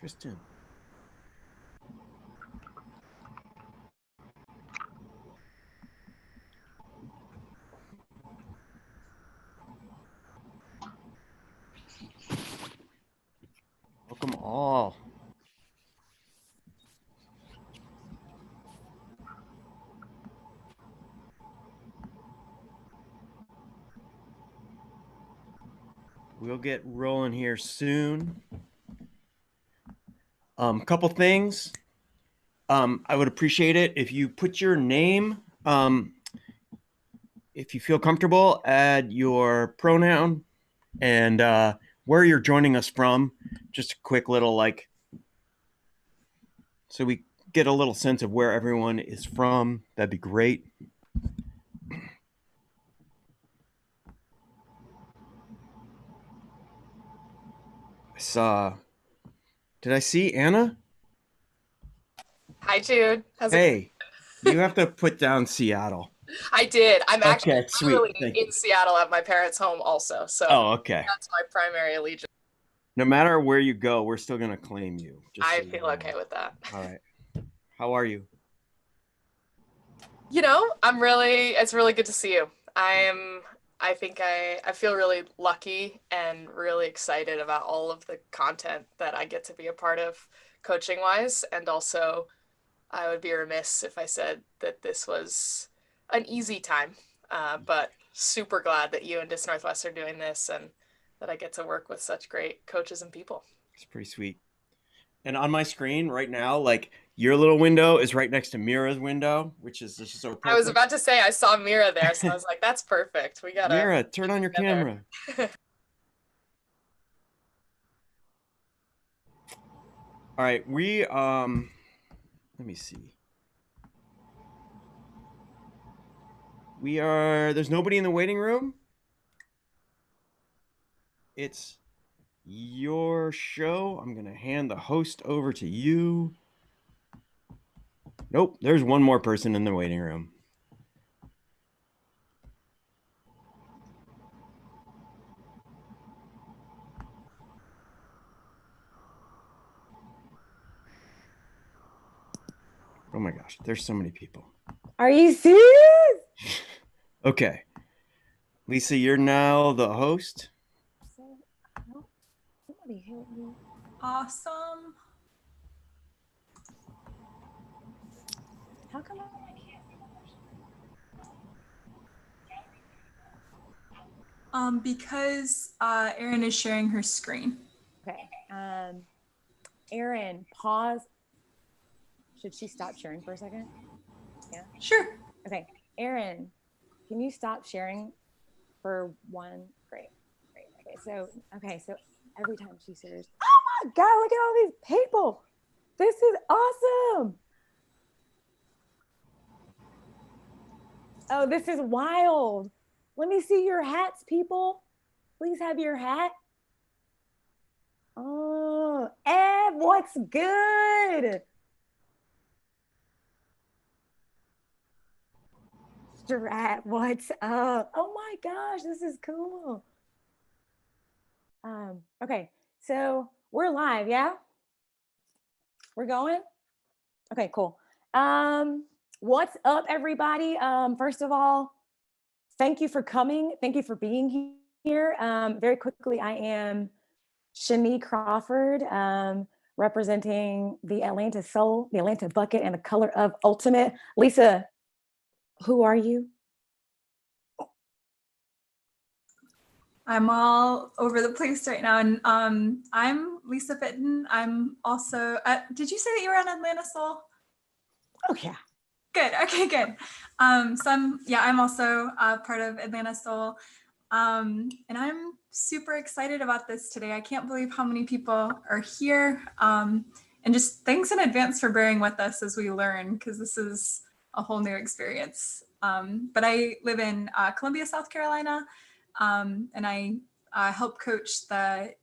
Tristan. Welcome all. We'll get rolling here soon. Couple things. I would appreciate it if you put your name, if you feel comfortable, add your pronoun and where you're joining us from. Just a quick little so we get a little sense of where everyone is from. That'd be great. Did I see Anna? Hi, Jude. Hey, you have to put down Seattle. I did. I'm actually sweet. in Seattle at my parents' home also. So okay. That's my primary allegiance. No matter where you go, we're still going to claim you. I feel okay with that. All right. How are you? You know, it's really good to see you. I think I feel really lucky and really excited about all of the content that I get to be a part of coaching wise. And also I would be remiss if I said that this was an easy time, but super glad that you and Dis Northwest are doing this and that I get to work with such great coaches and people. It's pretty sweet. And on my screen right now, your little window is right next to Mira's window, which is just so perfect. I was about to say I saw Mira there, so I was like, that's perfect. We gotta Mira, turn on your camera. All right, let me see. There's nobody in the waiting room. It's your show. I'm going to hand the host over to you. Nope, there's one more person in the waiting room. Oh my gosh, there's so many people. Are you serious? Okay. Lisa, you're now the host. Somebody help me. Awesome. How come I can't? Because Erin is sharing her screen. Okay. Erin, pause. Should she stop sharing for a second? Yeah. Sure. Okay. Erin, can you stop sharing for one? Great. Okay. So every time she shares, oh my God, look at all these people. This is awesome. Oh, this is wild. Let me see your hats, people. Please have your hat. Oh, Ed, what's good? Strat, what's up? Oh my gosh, this is cool. Okay, so we're live, yeah? We're going? Okay, cool. What's up, everybody? First of all, thank you for coming. Thank you for being here. Very quickly, I am Shanye Crawford, representing the Atlanta Soul, the Atlanta Bucket, and the color of Ultimate. Lisa, who are you? I'm all over the place right now. And I'm Lisa Fitton. I'm also, did you say that you were on Atlanta Soul? Oh, yeah. Good. Okay, good. I'm also part of Atlanta Soul. And I'm super excited about this today. I can't believe how many people are here. And just thanks in advance for bearing with us as we learn, because this is a whole new experience. But I live in Columbia, South Carolina, and I help coach the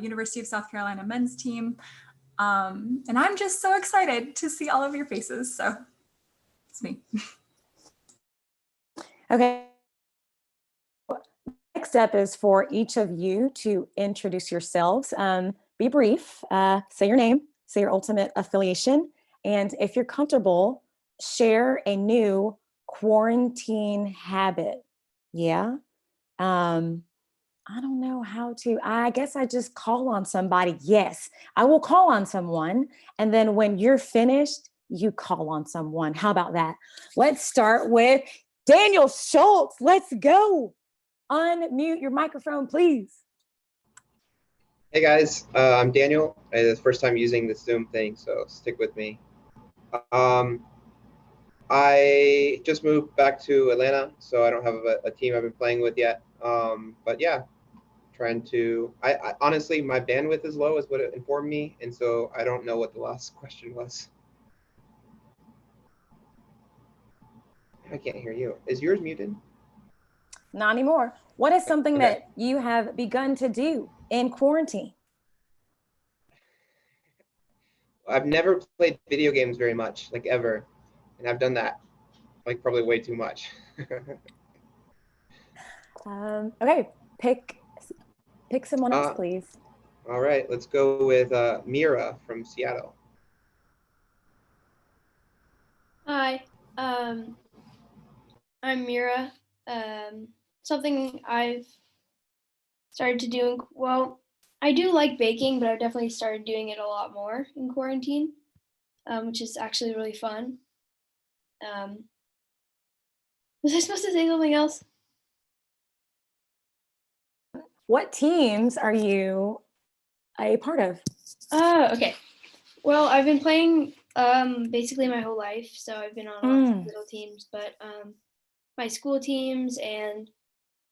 University of South Carolina men's team. And I'm just so excited to see all of your faces. So it's me. Okay. Next step is for each of you to introduce yourselves. Be brief, say your name, say your ultimate affiliation, and if you're comfortable, share a new quarantine habit. Yeah. I don't know how to, I guess I just call on somebody. Yes, I will call on someone. And then when you're finished, you call on someone. How about that? Let's start with Daniel Schultz. Let's go. Unmute your microphone, please. Hey guys, I'm Daniel. It's the first time using the Zoom thing, so stick with me. I just moved back to Atlanta, so I don't have a team I've been playing with yet. But yeah, trying to, I honestly, my bandwidth is low is what it informed me, and so I don't know what the last question was. I can't hear you. Is yours muted? Not anymore. What is something Okay. that you have begun to do in quarantine? I've never played video games very much, like ever, and I've done that like probably way too much. Okay, pick someone else, Uh, please. All right, let's go with Mira from Seattle. Hi, I'm Mira. Something I've started to do, well, I do like baking, but I've definitely started doing it a lot more in quarantine, which is actually really fun. Was I supposed to say something else? What teams are you a part of? Okay. Well, I've been playing basically my whole life, so I've been on lots of little teams, but my school teams, and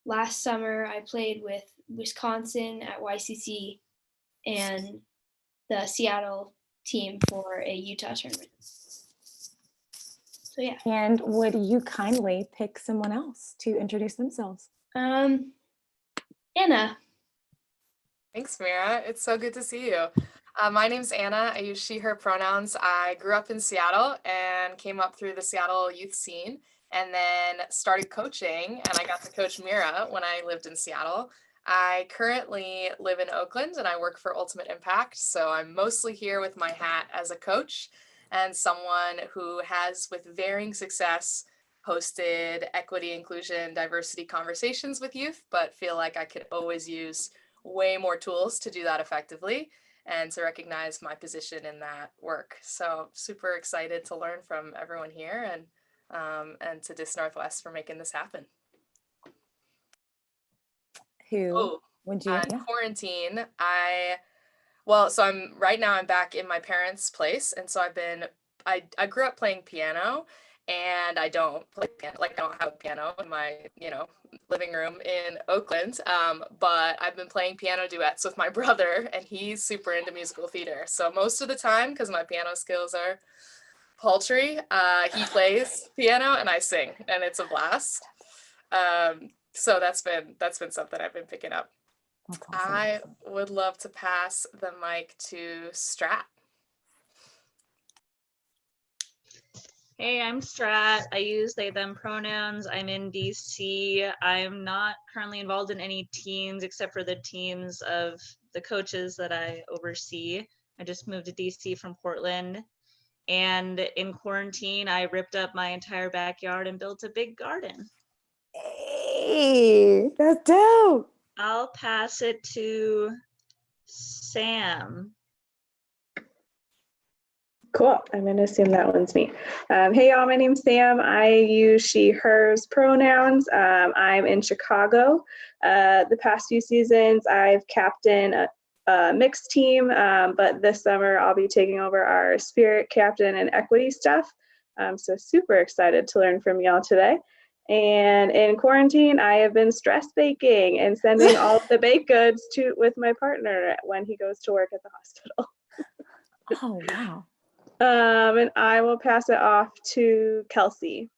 last summer I played with Wisconsin at YCC and the Seattle team for a Utah tournament. So yeah. And would you kindly pick someone else to introduce themselves? Anna. Thanks, Mira. It's so good to see you. My name's Anna. I use she, her pronouns. I grew up in Seattle and came up through the Seattle youth scene and then started coaching, and I got to coach Mira when I lived in Seattle. I currently live in Oakland and I work for Ultimate Impact, so I'm mostly here with my hat as a coach and someone who has, with varying success, hosted equity, inclusion, diversity conversations with youth, but feel like I could always use way more tools to do that effectively and to recognize my position in that work. So super excited to learn from everyone here and to Dis Northwest for making this happen. Who would you? On quarantine, so I'm back in my parents' place, and so I grew up playing piano, and I don't play piano, like I don't have a piano in my, living room in Oakland, but I've been playing piano duets with my brother, and he's super into musical theater. So most of the time, because my piano skills are paltry, he plays piano and I sing, and it's a blast. So that's been something I've been picking up. That's awesome. I would love to pass the mic to Strat. Hey, I'm Strat. I use they, them pronouns. I'm in DC. I'm not currently involved in any teams except for the teams of the coaches that I oversee. I just moved to DC from Portland. And in quarantine, I ripped up my entire backyard and built a big garden. Hey, that's dope. I'll pass it to Sam. Cool. I'm going to assume that one's me. Hey, y'all. My name's Sam. I use she, hers pronouns. I'm in Chicago. The past few seasons, I've captained a mixed team, but this summer I'll be taking over our spirit captain and equity stuff. So super excited to learn from y'all today. And in quarantine, I have been stress baking and sending all of the baked goods with my partner when he goes to work at the hospital. Oh, wow. And I will pass it off to Kelsey.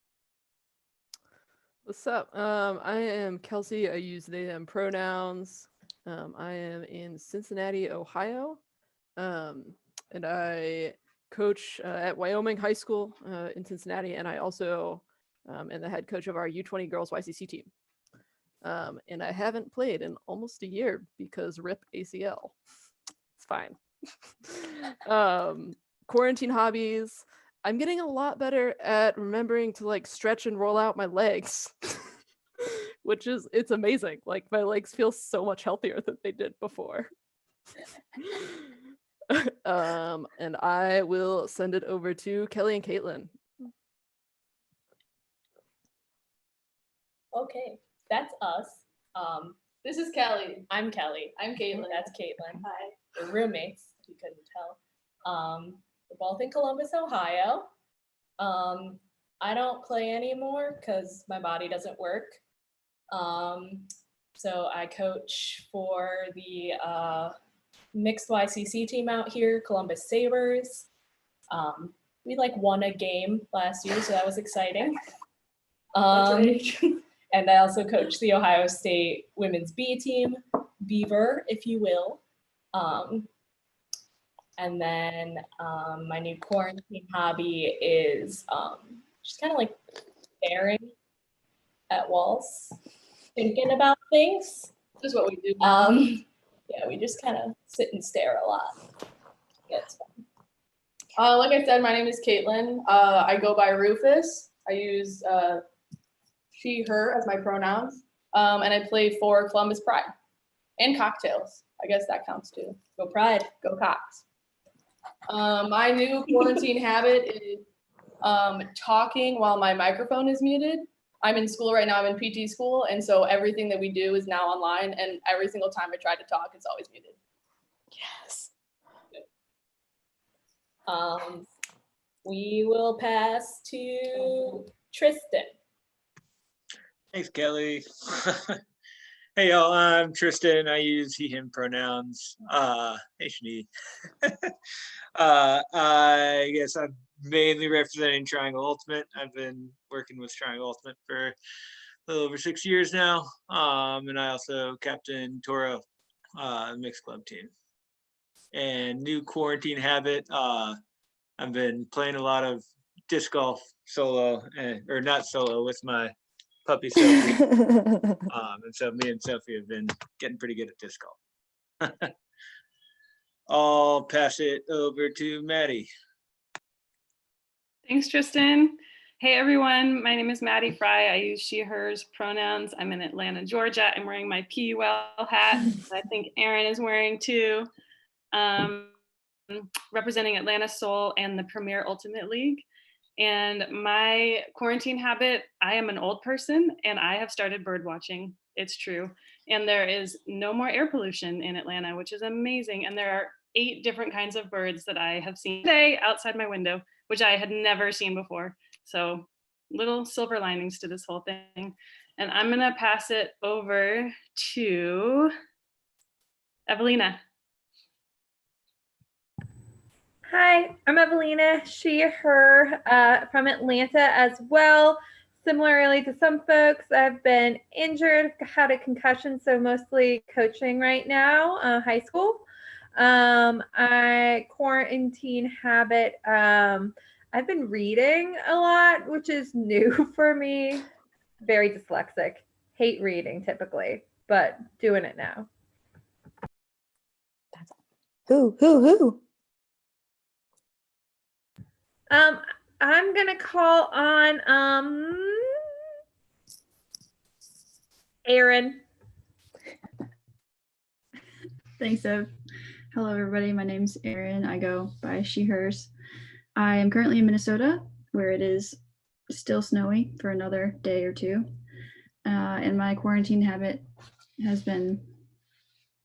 What's up? I am Kelsey. I use they, them pronouns. I am in Cincinnati, Ohio. And I coach at Wyoming High School in Cincinnati. And I also am the head coach of our U20 girls YCC team. And I haven't played in almost a year because RIP ACL. It's fine. Quarantine hobbies. I'm getting a lot better at remembering to like stretch and roll out my legs, which is, it's amazing. Like my legs feel so much healthier than they did before. And I will send it over to Kelly and Caitlin. Okay, that's us. This is Kelly. I'm Kelly. I'm Caitlin. That's Caitlin. Hi. We're roommates, if you couldn't tell. We're both in Columbus, Ohio. I don't play anymore because my body doesn't work. So I coach for the mixed YCC team out here, Columbus Sabres. We like won a game last year, so that was exciting. And I also coach the Ohio State women's B team, Beaver, if you will. And then my new quarantine hobby is just kind of like staring at walls, thinking about things. This is what we do. Yeah, we just kind of sit and stare a lot. Yeah, it's fun. Like I said, my name is Caitlin. I go by Rufus. I use she, her as my pronouns. And I play for Columbus Pride and Cocktails. I guess that counts too. Go Pride, go Cox. My new quarantine habit is talking while my microphone is muted. I'm in school right now, I'm in PT school, and so everything that we do is now online, and every single time I try to talk, it's always muted. Yes. We will pass to Tristan. Thanks, Kelly. Hey, y'all, I'm Tristan. I use he, him pronouns. Hey, Shanye. I guess I'm mainly representing Triangle Ultimate. I've been working with Triangle Ultimate for a little over 6 years now. And I also captain Toro mixed club team. And new quarantine habit, I've been playing a lot of disc golf solo, or not solo, with my puppy Sophie. And so me and Sophie have been getting pretty good at disc golf. I'll pass it over to Maddie. Thanks, Tristan. Hey, everyone. My name is Maddie Fry. I use she, hers pronouns. I'm in Atlanta, Georgia. I'm wearing my PUL hat. I think Aaron is wearing too. Representing Atlanta Soul and the Premier Ultimate League. And my quarantine habit, I am an old person and I have started bird watching. It's true. And there is no more air pollution in Atlanta, which is amazing. And there are 8 different kinds of birds that I have seen today outside my window, which I had never seen before. So little silver linings to this whole thing. And I'm gonna pass it over to Evelina. Hi, I'm Evelina, she, her, from Atlanta as well. Similarly to some folks, I've been injured, had a concussion, so mostly coaching right now, high school. I quarantine habit, I've been reading a lot, which is new for me. Very dyslexic, hate reading typically, but doing it now. Who? I'm gonna call on Aaron. Thanks, Ev. Hello, everybody. My name's Erin. I go by she, hers. I am currently in Minnesota, where it is still snowy for another day or two. And my quarantine habit has been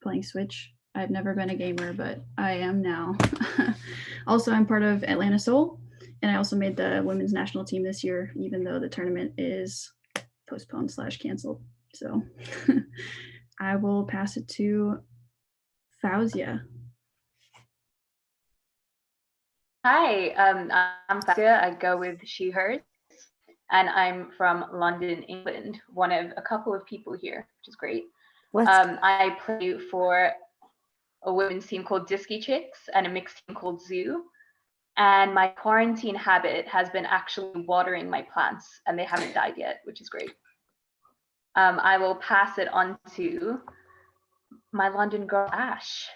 playing Switch. I've never been a gamer, but I am now. Also, I'm part of Atlanta Soul, and I also made the women's national team this year, even though the tournament is postponed / canceled. So I will pass it to Fauzia. Hi, I'm Fassia. I go with she, hers, and I'm from London, England, one of a couple of people here, which is great. I play for a women's team called Disky Chicks and a mixed team called Zoo. And my quarantine habit has been actually watering my plants, and they haven't died yet, which is great. I will pass it on to my London girl, Ash.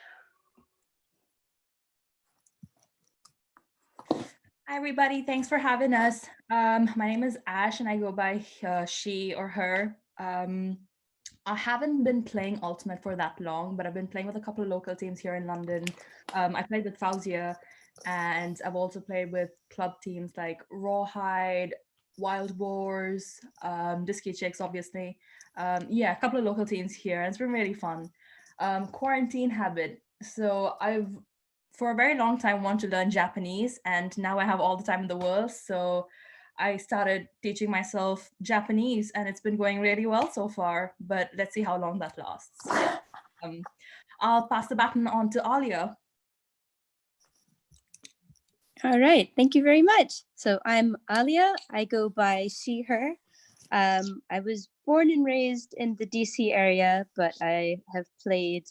Hi, everybody. Thanks for having us. My name is Ash, and I go by she or her. I haven't been playing Ultimate for that long, but I've been playing with a couple of local teams here in London. I played with Fauzia, and I've also played with club teams like Rawhide, Wild Boars, Disky Chicks, obviously. Yeah, a couple of local teams here, and it's been really fun. Quarantine habit. So I've for a very long time wanted to learn Japanese, and now I have all the time in the world. So I started teaching myself Japanese, and it's been going really well so far, but let's see how long that lasts. I'll pass the baton on to Alia. All right, thank you very much. So I'm Alia. I go by she, her. I was born and raised in the DC area, but I have played,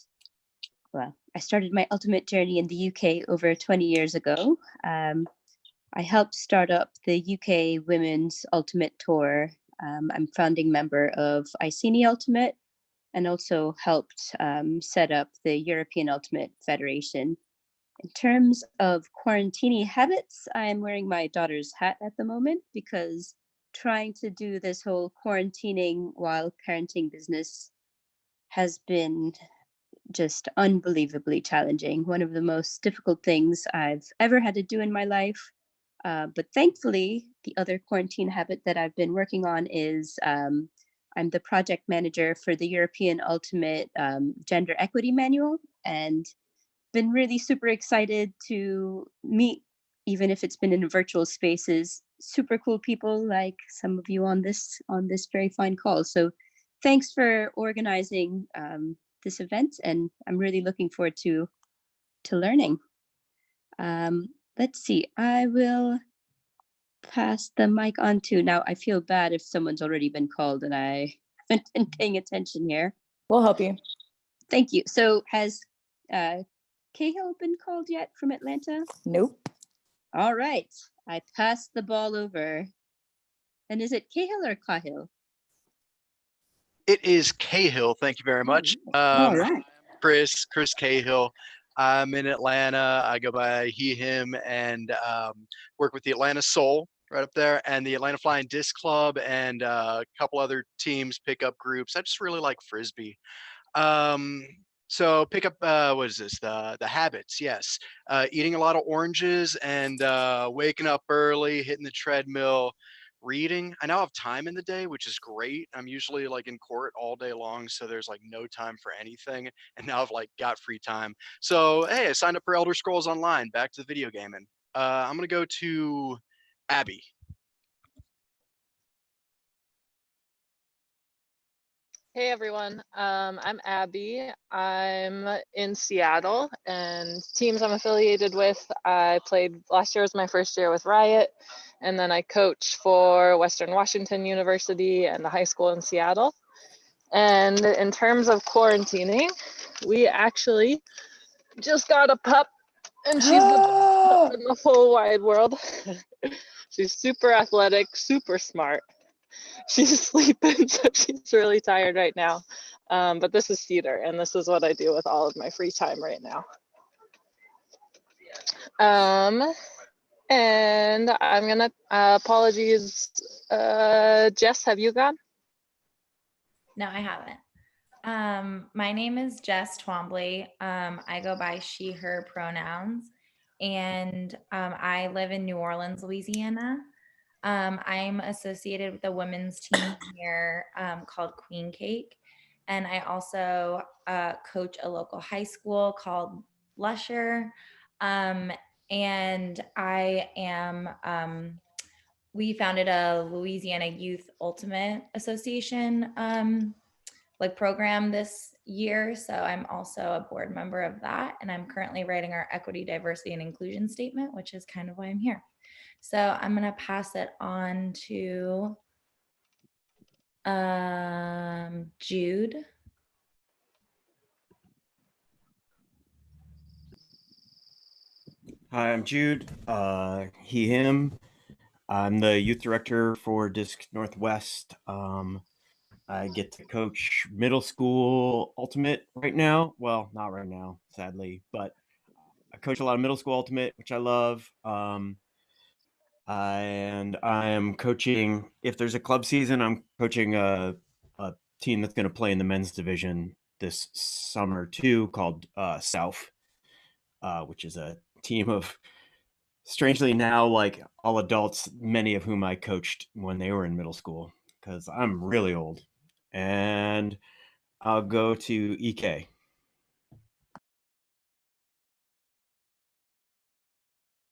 well, I started my Ultimate journey in the UK over 20 years ago. I helped start up the UK Women's Ultimate Tour. I'm founding member of Iceni Ultimate, and also helped set up the European Ultimate Federation. In terms of quarantini habits, I'm wearing my daughter's hat at the moment because trying to do this whole quarantining while parenting business has been just unbelievably challenging. One of the most difficult things I've ever had to do in my life. But thankfully, the other quarantine habit that I've been working on is I'm the project manager for the European Ultimate Gender Equity Manual, and been really super excited to meet, even if it's been in virtual spaces, super cool people like some of you on this very fine call. So thanks for organizing this event, and I'm really looking forward to learning. Let's see, I will pass the mic on to, now I feel bad if someone's already been called and I haven't been paying attention here. We'll help you. Thank you. So has Cahill been called yet from Atlanta? Nope. All right, I pass the ball over. And is it Cahill or Cahill? It is Cahill. Thank you very much. All right. Chris Cahill. I'm in Atlanta. I go by he, him, and work with the Atlanta Soul right up there, and the Atlanta Flying Disc Club, and a couple other teams, pickup groups. I just really like Frisbee. So pick up, what is this? The habits, yes. Eating a lot of oranges and waking up early, hitting the treadmill, reading. I now have time in the day, which is great. I'm usually like in court all day long, so there's like no time for anything. And now I've like got free time. So, hey, I signed up for Elder Scrolls Online, back to the video gaming. I'm gonna go to Abby. Hey everyone, I'm Abby. I'm in Seattle, and teams I'm affiliated with, I played last year was my first year with Riot, and then I coach for Western Washington University and the high school in Seattle. And in terms of quarantining, we actually just got a pup, and she's the best pup in the whole wide world. She's super athletic, super smart. She's sleeping, so she's really tired right now. But this is theater, and this is what I do with all of my free time right now. And I'm gonna, apologies, Jess, have you gone? No, I haven't. My name is Jess Twombly. I go by she, her pronouns, and I live in New Orleans, Louisiana. I'm associated with a women's team here called Queen Cake, and I also coach a local high school called Lusher, and I am, we founded a Louisiana Youth Ultimate Association like program this year, so I'm also a board member of that, and I'm currently writing our equity, diversity, and inclusion statement, which is kind of why I'm here. So I'm going to pass it on to Jude. Hi, I'm Jude. He, him. I'm the youth director for Disc Northwest. I get to coach middle school ultimate right now. Well, not right now, sadly, but I coach a lot of middle school ultimate, which I love. And I am coaching, if there's a club season, I'm coaching a team that's going to play in the men's division this summer too, called South, which is a team of, strangely now, like all adults, many of whom I coached when they were in middle school, because I'm really old. And I'll go to EK.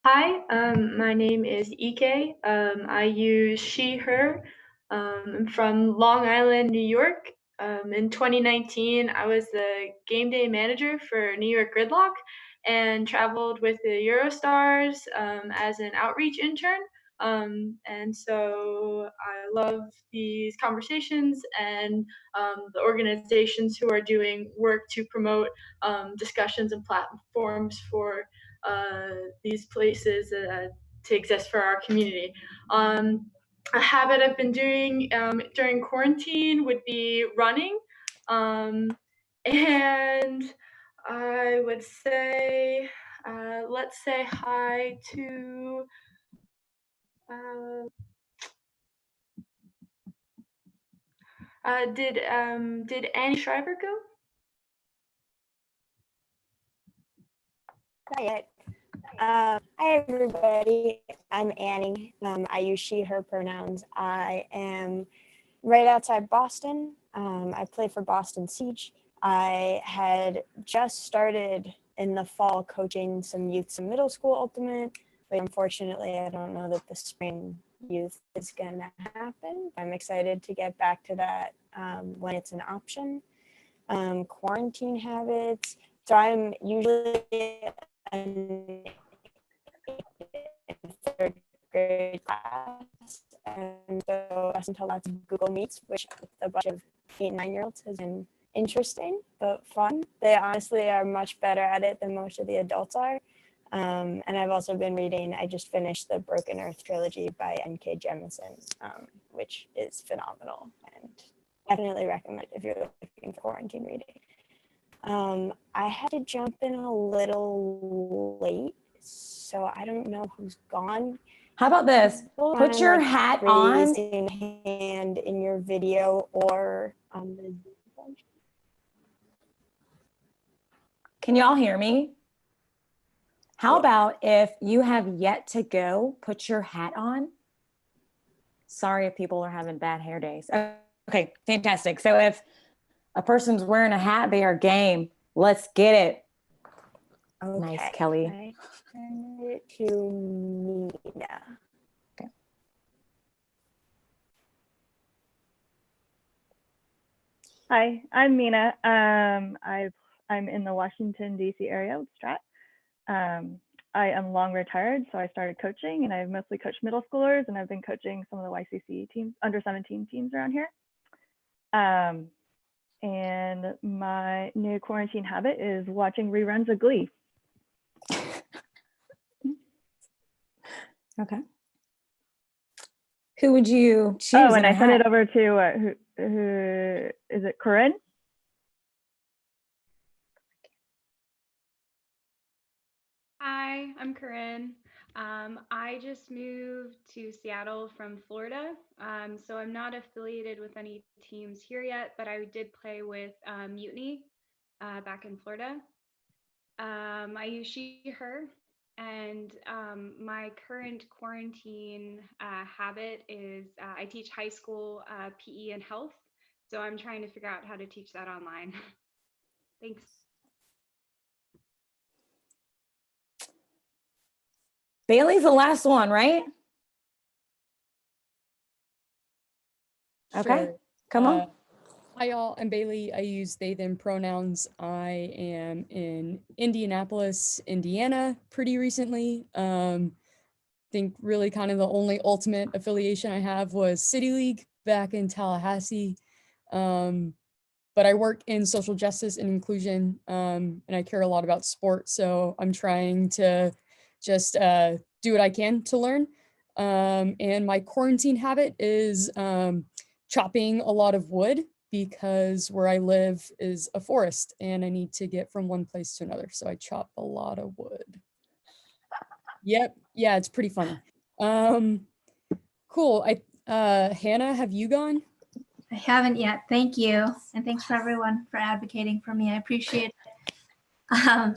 Hi, my name is Ike. I use she, her. I'm from Long Island, New York. In 2019, I was the game day manager for New York Gridlock and traveled with the Eurostars as an outreach intern. And so I love these conversations and the organizations who are doing work to promote discussions and platforms for these places to exist for our community. A habit I've been doing during quarantine would be running. And I would say, let's say hi to, did Annie Shriver go? Not yet. Hi everybody, I'm Annie. I use she, her pronouns. I am right outside Boston. I play for Boston Siege. I had just started in the fall coaching some youth, some middle school ultimate, but unfortunately I don't know that the spring youth is gonna happen. I'm excited to get back to that when it's an option. Quarantine habits. So I'm usually in third grade class, and so I listen to lots of Google Meets, which with a bunch of 8 and 9-year-olds has been interesting but fun. They honestly are much better at it than most of the adults are. And I've also been reading, I just finished the Broken Earth trilogy by N.K. Jemisin, which is phenomenal and definitely recommend if you're looking for quarantine reading. I had to jump in a little late, so I don't know who's gone. How about this? Put your hat on. Raising hand in your video or on the. Can y'all hear me? How about if you have yet to go, put your hat on? Sorry if people are having bad hair days. Okay, fantastic. So if a person's wearing a hat, they are game. Let's get it. Okay. Nice, Kelly. I send it to Mina. Okay. Hi, I'm Mina. I'm in the Washington, D.C. area with Strat. I am long retired, so I started coaching, and I've mostly coached middle schoolers, and I've been coaching some of the YCC teams, under 17 teams around here. And my new quarantine habit is watching reruns of Glee. Okay. Who would you choose? Oh, and I sent it over to, who is it, Corinne? Hi, I'm Corinne. I just moved to Seattle from Florida, so I'm not affiliated with any teams here yet, but I did play with Mutiny back in Florida. I use she, her, and my current quarantine habit is I teach high school PE and health, so I'm trying to figure out how to teach that online. Thanks. Bailey's the last one, right? Okay, Sure. come on. Hi y'all, I'm Bailey. I use they, them pronouns. I am in Indianapolis, Indiana pretty recently. Think really kind of the only ultimate affiliation I have was City League back in Tallahassee. But I work in social justice and inclusion, and I care a lot about sports. So I'm trying to just do what I can to learn. And my quarantine habit is chopping a lot of wood because where I live is a forest and I need to get from one place to another. So I chop a lot of wood. Yep. Yeah, it's pretty funny. Cool. Hannah, have you gone? I haven't yet. Thank you. And thanks for everyone for advocating for me. I appreciate it. Hi,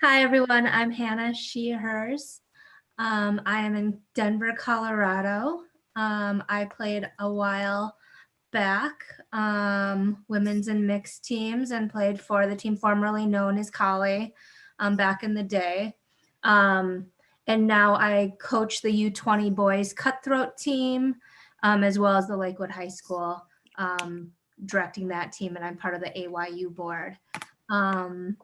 everyone. I'm Hannah, she, hers. I am in Denver, Colorado. I played a while back, women's and mixed teams, and played for the team formerly known as Collie back in the day. And now I coach the U20 boys cutthroat team, as well as the Lakewood High School, directing that team, and I'm part of the AYU board. And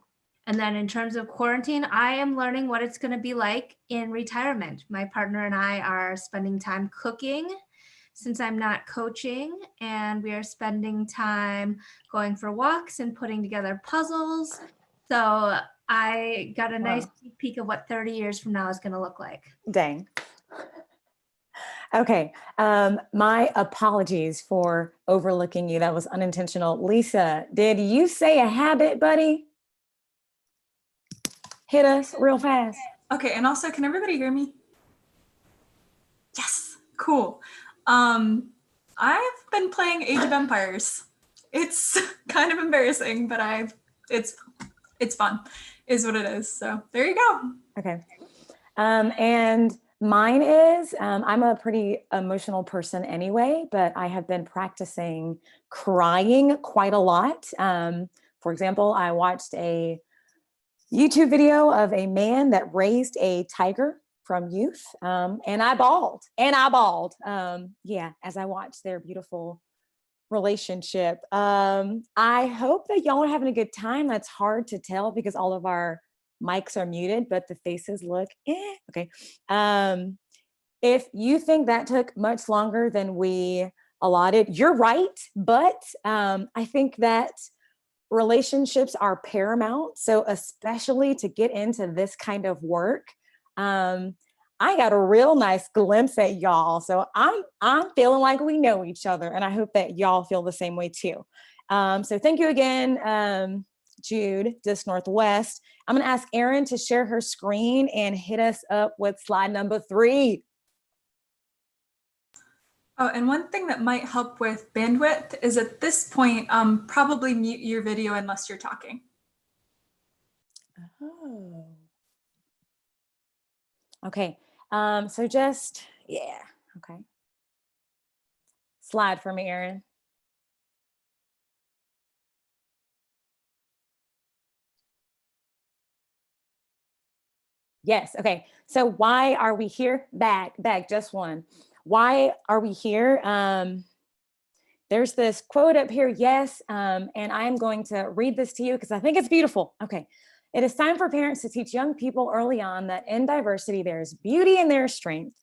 then in terms of quarantine, I am learning what it's going to be like in retirement. My partner and I are spending time cooking since I'm not coaching, and we are spending time going for walks and putting together puzzles. So I got a nice sneak peek of what 30 years from now is going to look like. Dang. Okay. My apologies for overlooking you. That was unintentional. Lisa, did you say a habit, buddy? Hit us real fast. Okay, and also, can everybody hear me? Yes, cool. I've been playing Age of Empires. It's kind of embarrassing, but it's fun, is what it is. So there you go. Okay. And mine is, I'm a pretty emotional person anyway, but I have been practicing crying quite a lot. For example, I watched a YouTube video of a man that raised a tiger from youth, and I bawled. Yeah, as I watched their beautiful relationship. I hope that y'all are having a good time. That's hard to tell because all of our mics are muted, but the faces look okay. If you think that took much longer than we allotted, you're right, but I think that relationships are paramount. So especially to get into this kind of work, I got a real nice glimpse at y'all. So I'm feeling like we know each other, and I hope that y'all feel the same way too. So thank you again, Jude, Disc Northwest. I'm gonna ask Erin to share her screen and hit us up with slide number 3. Oh, and one thing that might help with bandwidth is at this point, probably mute your video unless you're talking. Oh. Okay, so just, yeah, okay. Slide for me, Erin. Yes, okay. So why are we here? Back, just one. Why are we here? There's this quote up here, yes, and I'm going to read this to you because I think it's beautiful. Okay. It is time for parents to teach young people early on that in diversity, there is beauty and there is strength.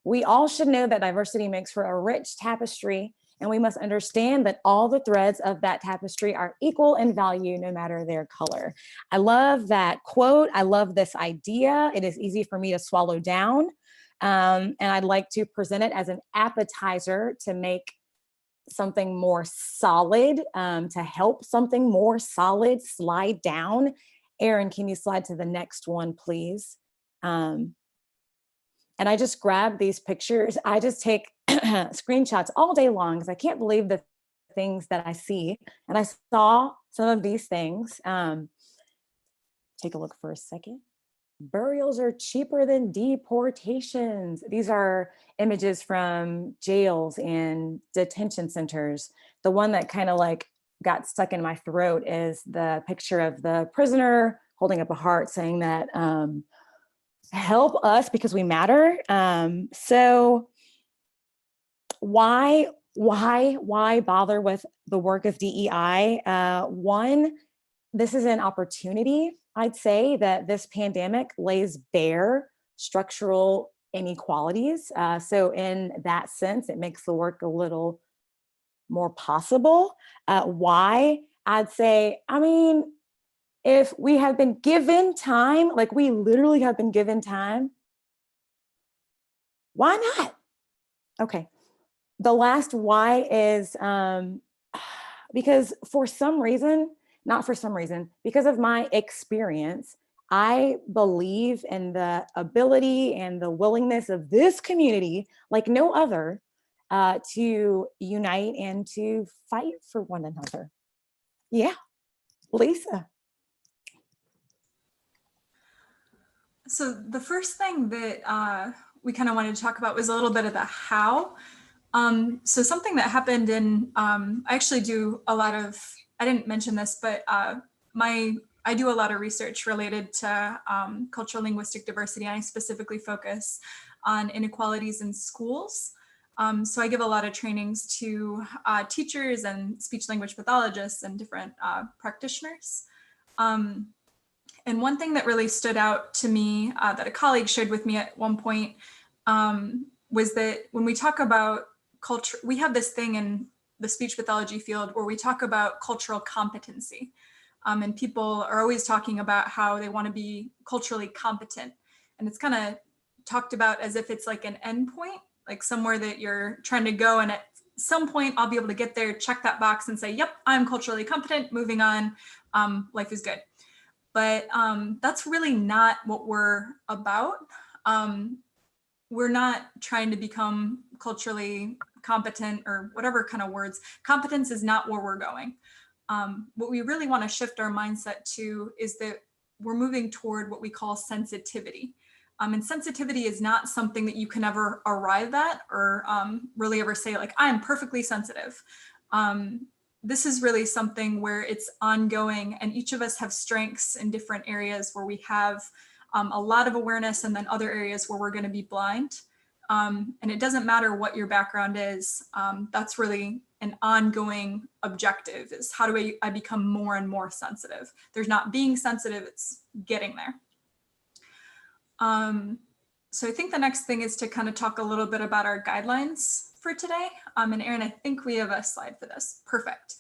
We all should know that diversity makes for a rich tapestry, and we must understand that all the threads of that tapestry are equal in value, no matter their color. I love that quote. I love this idea. It is easy for me to swallow down, and I'd like to present it as an appetizer to make something more solid, to help something more solid slide down. Erin, can you slide to the next one, please? And I just grab these pictures. I just take screenshots all day long because I can't believe the things that I see. And I saw some of these things. Take a look for a second. Burials are cheaper than deportations. These are images from jails and detention centers. The one that kind of like got stuck in my throat is the picture of the prisoner holding up a heart saying that help us because we matter. So why Why bother with the work of DEI? One, this is an opportunity. I'd say that this pandemic lays bare structural inequalities. So in that sense, it makes the work a little more possible. Why? I'd say, I mean, if we have been given time, like we literally have been given time, why not? Okay. The last why is because for some reason, not for some reason, because of my experience, I believe in the ability and the willingness of this community, like no other, to unite and to fight for one another. Yeah, Lisa. So the first thing that we kind of wanted to talk about was a little bit of the how. So something that happened in, I actually do a lot of, I didn't mention this, but I do a lot of research related to cultural linguistic diversity. And I specifically focus on inequalities in schools. So I give a lot of trainings to teachers and speech language pathologists and different practitioners. And one thing that really stood out to me that a colleague shared with me at one point was that when we talk about culture, we have this thing in the speech pathology field where we talk about cultural competency. And people are always talking about how they want to be culturally competent. And it's kind of talked about as if it's like an endpoint, like somewhere that you're trying to go. And at some point I'll be able to get there, check that box and say, yep, I'm culturally competent, moving on, life is good. But that's really not what we're about. We're not trying to become culturally competent or whatever kind of words. Competence is not where we're going. What we really want to shift our mindset to is that we're moving toward what we call sensitivity. And sensitivity is not something that you can ever arrive at or really ever say like, I'm perfectly sensitive. This is really something where it's ongoing and each of us have strengths in different areas where we have a lot of awareness and then other areas where we're going to be blind. And it doesn't matter what your background is. That's really an ongoing objective is how do I become more and more sensitive? There's not being sensitive, it's getting there. So I think the next thing is to kind of talk a little bit about our guidelines for today. And Erin, I think we have a slide for this. Perfect.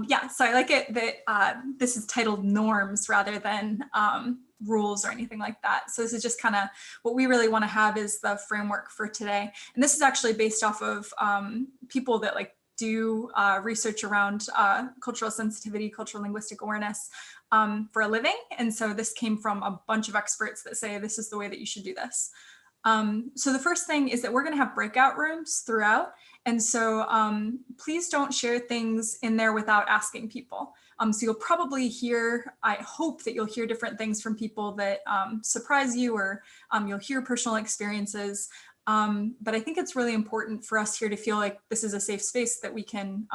Yeah, so I like it that this is titled norms rather than rules or anything like that. So this is just kind of what we really want to have is the framework for today. And this is actually based off of people that like do research around cultural sensitivity, cultural linguistic awareness for a living. And so this came from a bunch of experts that say this is the way that you should do this. So the first thing is that we're going to have breakout rooms throughout. And so please don't share things in there without asking people. So you'll probably hear, I hope that you'll hear different things from people that surprise you or you'll hear personal experiences. But I think it's really important for us here to feel like this is a safe space that we can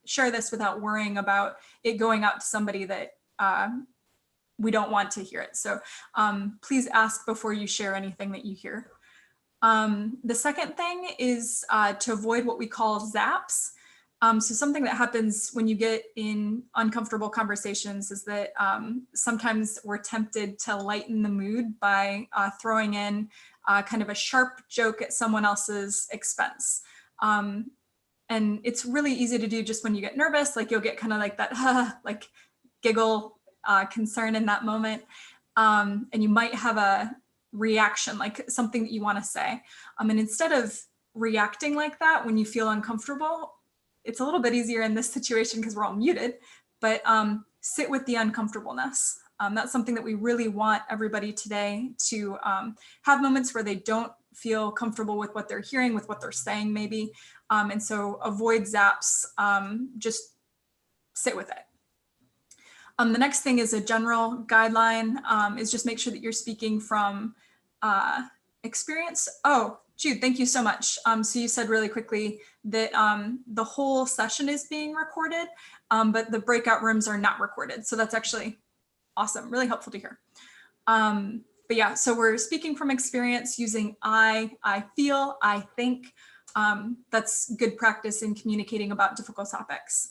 share this without worrying about it going out to somebody that we don't want to hear it. So please ask before you share anything that you hear. The second thing is to avoid what we call zaps. So something that happens when you get in uncomfortable conversations is that sometimes we're tempted to lighten the mood by throwing in kind of a sharp joke at someone else's expense. And it's really easy to do just when you get nervous, like you'll get kind of like that like giggle concern in that moment. And you might have a reaction, like something that you want to say. And instead of reacting like that when you feel uncomfortable, it's a little bit easier in this situation because we're all muted, but sit with the uncomfortableness. That's something that we really want everybody today to have moments where they don't feel comfortable with what they're hearing, with what they're saying maybe. And so avoid zaps, just sit with it. The next thing is a general guideline, is just make sure that you're speaking from experience. Oh, Jude, thank you so much. So you said really quickly that the whole session is being recorded, but the breakout rooms are not recorded. So that's actually awesome, really helpful to hear. But yeah, so we're speaking from experience using I feel, I think. That's good practice in communicating about difficult topics.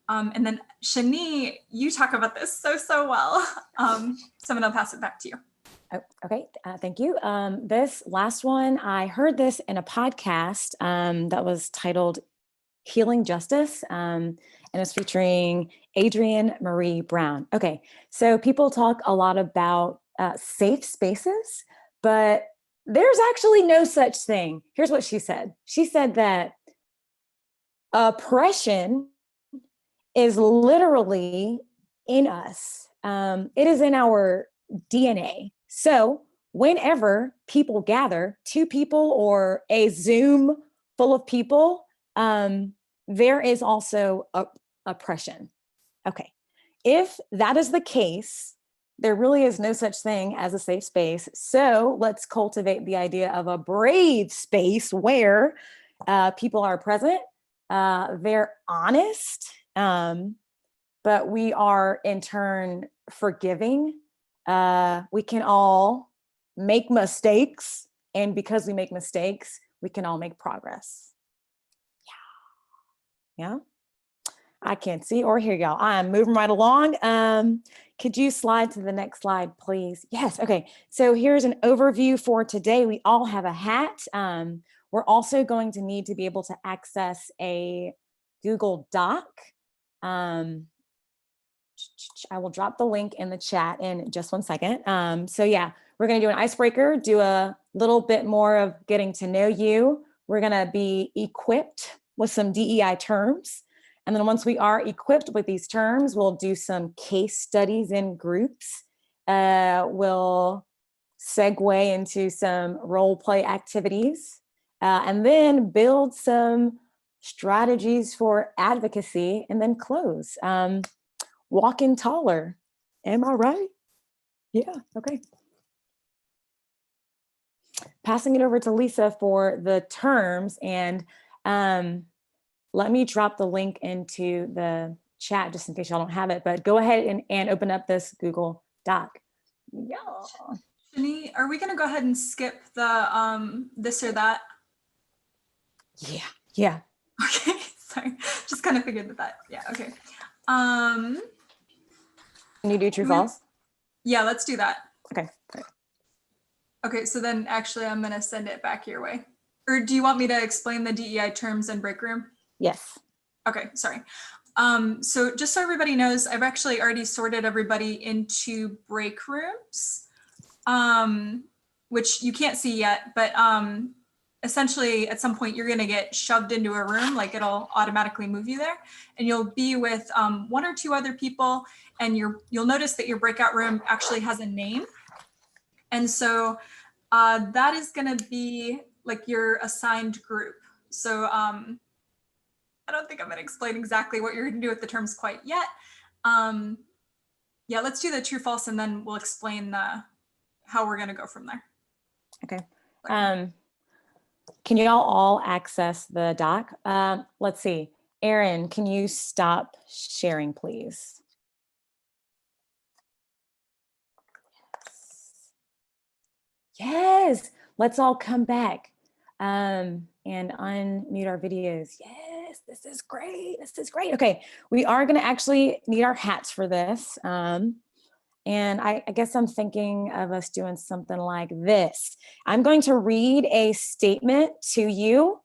And then Shanye, you talk about this so well. So I'm gonna pass it back to you. Oh, okay, thank you. This last one, I heard this in a podcast that was titled Healing Justice, and it's featuring Adrienne Marie Brown. Okay, so people talk a lot about safe spaces, but there's actually no such thing. Here's what she said. She said that oppression is literally in us. It is in our DNA. So whenever people gather, 2 people or a Zoom full of people, there is also oppression. Okay, if that is the case, there really is no such thing as a safe space. So let's cultivate the idea of a brave space where people are present, they're honest, but we are in turn forgiving. We can all make mistakes, and because we make mistakes, we can all make progress. Yeah. I can't see or hear y'all. I'm moving right along. Could you slide to the next slide, please? Yes, okay. So here's an overview for today. We all have a hat. We're also going to need to be able to access a Google Doc. I will drop the link in the chat in just one second. So yeah, we're gonna do an icebreaker, do a little bit more of getting to know you. We're gonna be equipped with some DEI terms. And then once we are equipped with these terms, we'll do some case studies in groups. We'll segue into some role play activities, and then build some strategies for advocacy, and then close. Walking taller, am I right? Yeah, okay. Passing it over to Lisa for the terms, and let me drop the link into the chat just in case y'all don't have it, but go ahead and open up this Google Doc. Yeah. Shanye, are we gonna go ahead and skip the this or that? Yeah. Okay, sorry. Just kind of figured that. Yeah, okay. Can you do true false? Yeah, let's do that. Okay. Great. Okay, so then actually I'm gonna send it back your way. Or do you want me to explain the DEI terms in break room? Yes. Okay, sorry. So just so everybody knows, I've actually already sorted everybody into break rooms, which you can't see yet, but essentially at some point you're gonna get shoved into a room, like it'll automatically move you there, and you'll be with 1 or 2 other people, and you'll notice that your breakout room actually has a name. And so that is gonna be like your assigned group. So I don't think I'm gonna explain exactly what you're gonna do with the terms quite yet. Yeah, let's do the true false, and then we'll explain how we're gonna go from there. Okay. Can you all access the doc? Let's see. Erin, can you stop sharing, please? Yes, let's all come back and unmute our videos. Yes, this is great. This is great. Okay, we are going to actually need our hats for this. And I guess I'm thinking of us doing something like this. I'm going to read a statement to you.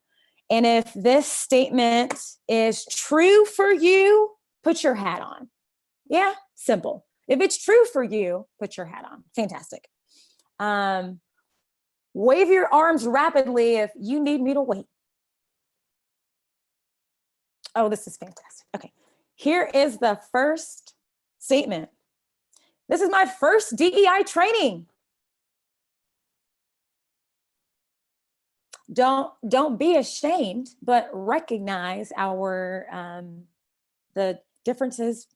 And if this statement is true for you, put your hat on. Yeah, simple. If it's true for you, put your hat on. Fantastic. Wave your arms rapidly if you need me to wait. Oh, this is fantastic. Okay, here is the first statement. This is my first DEI training. Don't be ashamed, but recognize our the differences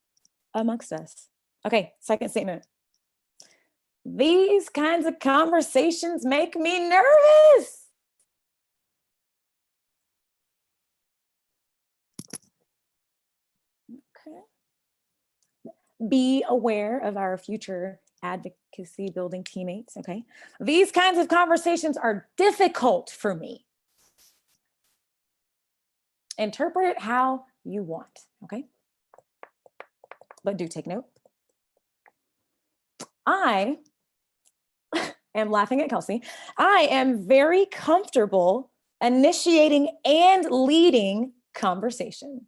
amongst us. Okay, second statement. These kinds of conversations make me nervous. Okay. Be aware of our future advocacy building teammates, okay? These kinds of conversations are difficult for me. Interpret it how you want, okay? But do take note. I am laughing at Kelsey. I am very comfortable initiating and leading conversation.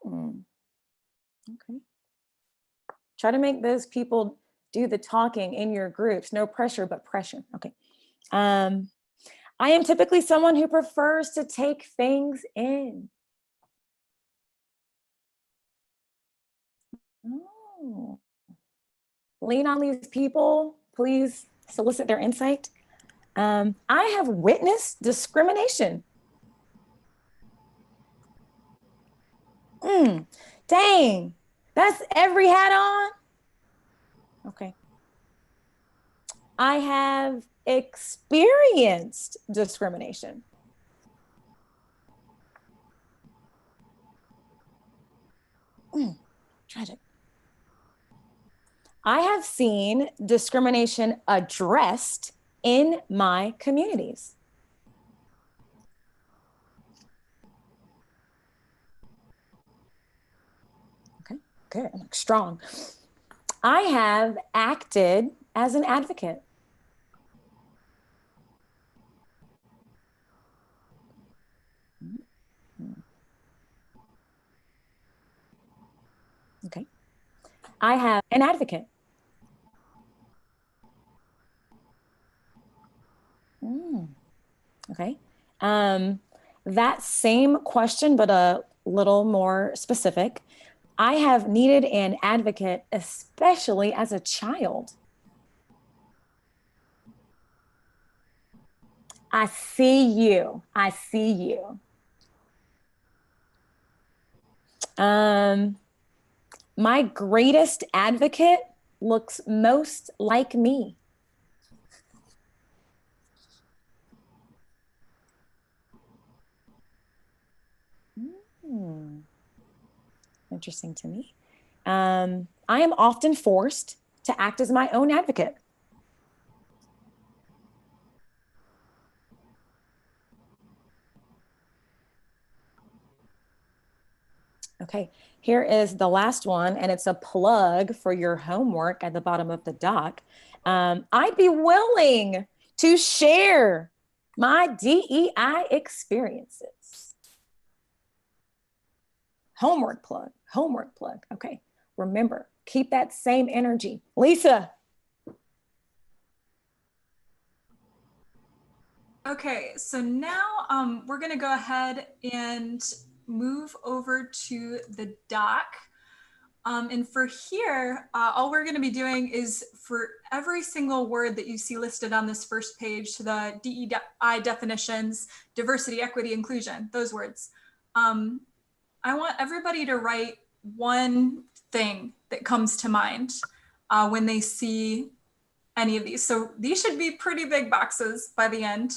Okay. Try to make those people do the talking in your groups. No pressure, but pressure. Okay. I am typically someone who prefers to take things in. Oh. Lean on these people. Please solicit their insight. I have witnessed discrimination. Dang, that's every hat on. Okay. I have experienced discrimination. Tragic. I have seen discrimination addressed in my communities. Okay, good, I'm strong. I have acted as an advocate. Okay. I have an advocate. Okay. That same question, but a little more specific. I have needed an advocate, especially as a child. I see you. I see you. My greatest advocate looks most like me. Interesting to me. I am often forced to act as my own advocate. Okay, here is the last one, and it's a plug for your homework at the bottom of the doc. I'd be willing to share my DEI experiences. Homework plug, homework plug. Okay, remember, keep that same energy. Lisa. Okay, so now we're gonna go ahead and move over to the doc. And for here, all we're gonna be doing is for every single word that you see listed on this first page, to the DEI definitions, diversity, equity, inclusion, those words. I want everybody to write one thing that comes to mind when they see any of these. So these should be pretty big boxes by the end.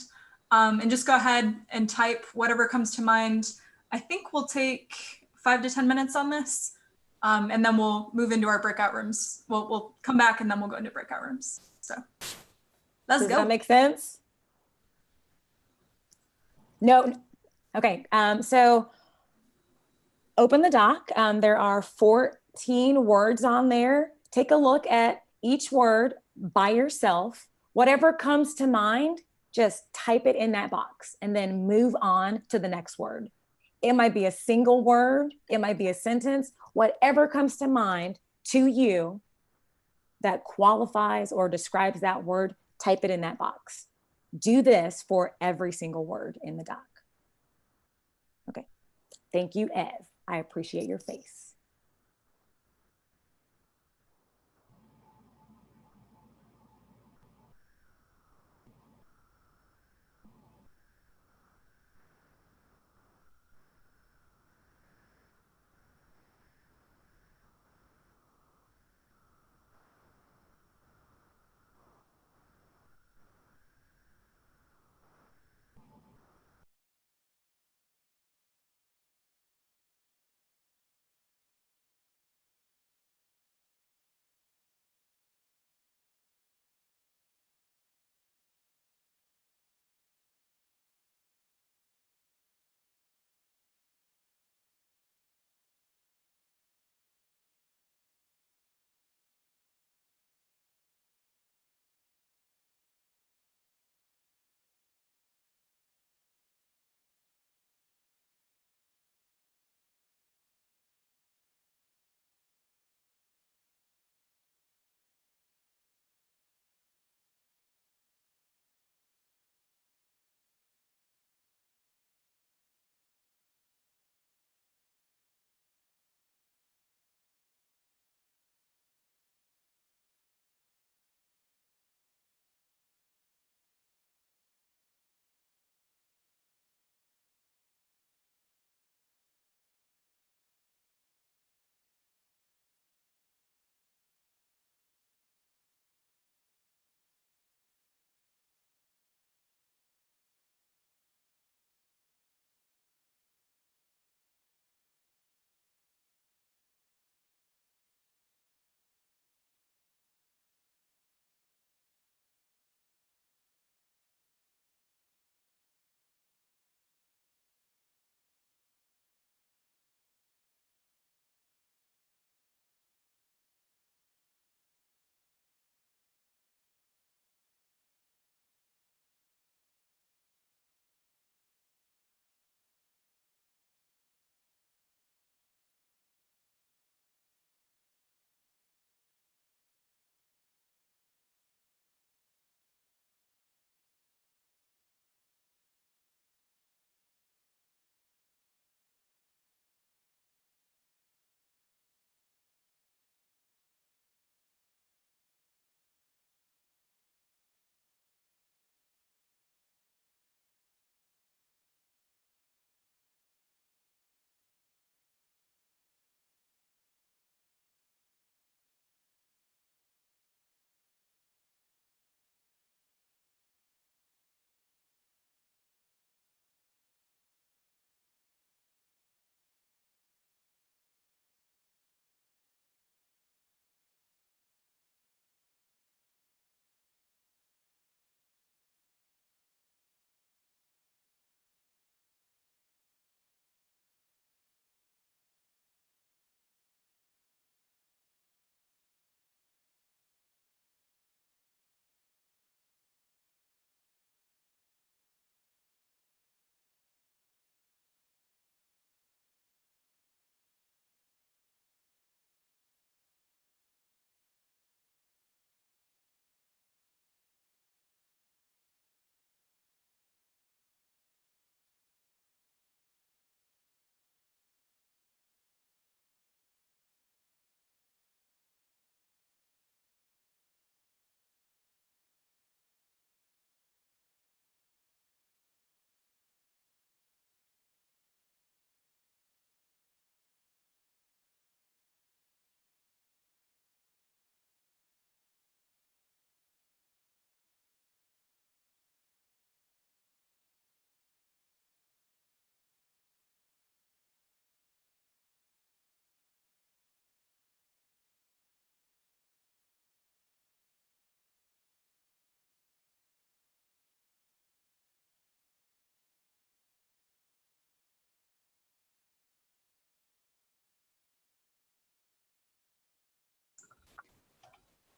And just go ahead and type whatever comes to mind. I think we'll take 5 to 10 minutes on this. And then we'll move into our breakout rooms. We'll come back and then we'll go into breakout rooms. So let's go. Does that make sense? No. Okay. So open the doc. There are 14 words on there. Take a look at each word by yourself. Whatever comes to mind, just type it in that box and then move on to the next word. It might be a single word, it might be a sentence, whatever comes to mind to you that qualifies or describes that word, type it in that box. Do this for every single word in the doc. Okay, thank you, Ev. I appreciate your face.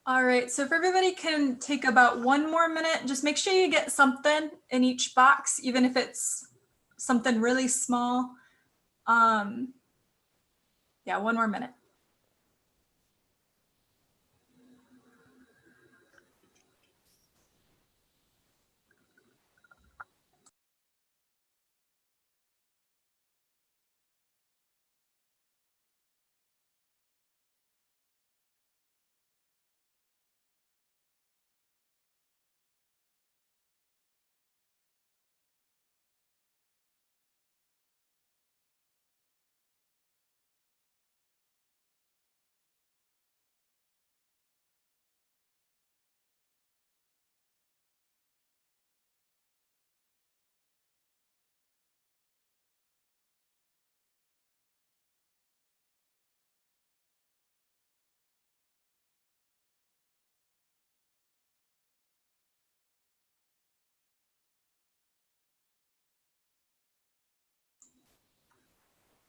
All right, so if everybody can take about 1 more minute, just make sure you get something in each box, even if it's something really small. Yeah, 1 more minute.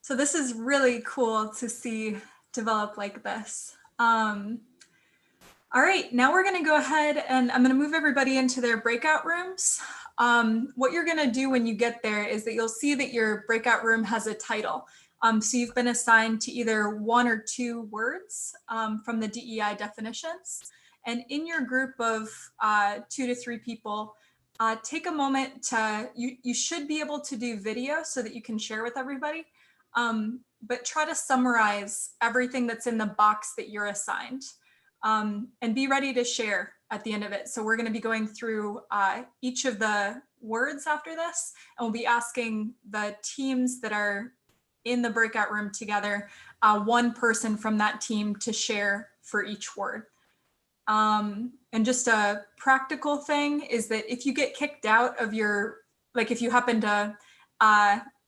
So this is really cool to see develop like this. All right, now we're gonna go ahead and I'm gonna move everybody into their breakout rooms. What you're gonna do when you get there is that you'll see that your breakout room has a title. So you've been assigned to either 1 or 2 words from the DEI definitions. And in your group of 2 to 3 people, take a moment to, you should be able to do video so that you can share with everybody. But try to summarize everything that's in the box that you're assigned. And be ready to share at the end of it. So we're going to be going through each of the words after this, and we'll be asking the teams that are in the breakout room together, 1 person from that team to share for each word. And just a practical thing is that if you get kicked out of your, like if you happen to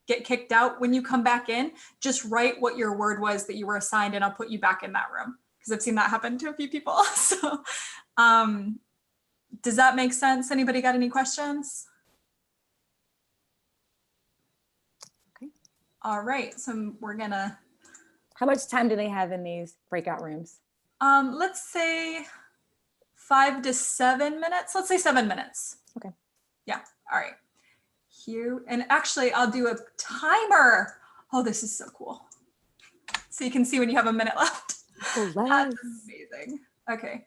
get kicked out when you come back in, just write what your word was that you were assigned and I'll put you back in that room. Because I've seen that happen to a few people. So does that make sense? Anybody got any questions? Okay. All right, so we're gonna. How much time do they have in these breakout rooms? Let's say 5 to 7 minutes. Let's say 7 minutes. Okay. Yeah, all right. Here, and actually I'll do a timer. Oh, this is so cool. So you can see when you have a minute left. Oh, That's amazing. Okay.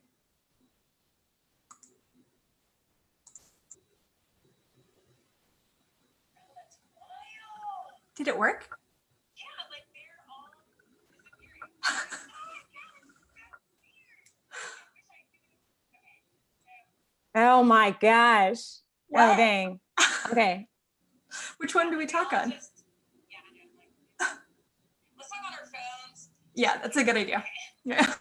Did it work? Oh my gosh. What? Oh, dang. Okay. Which one do we talk on? Yeah, that's a good idea. Yeah.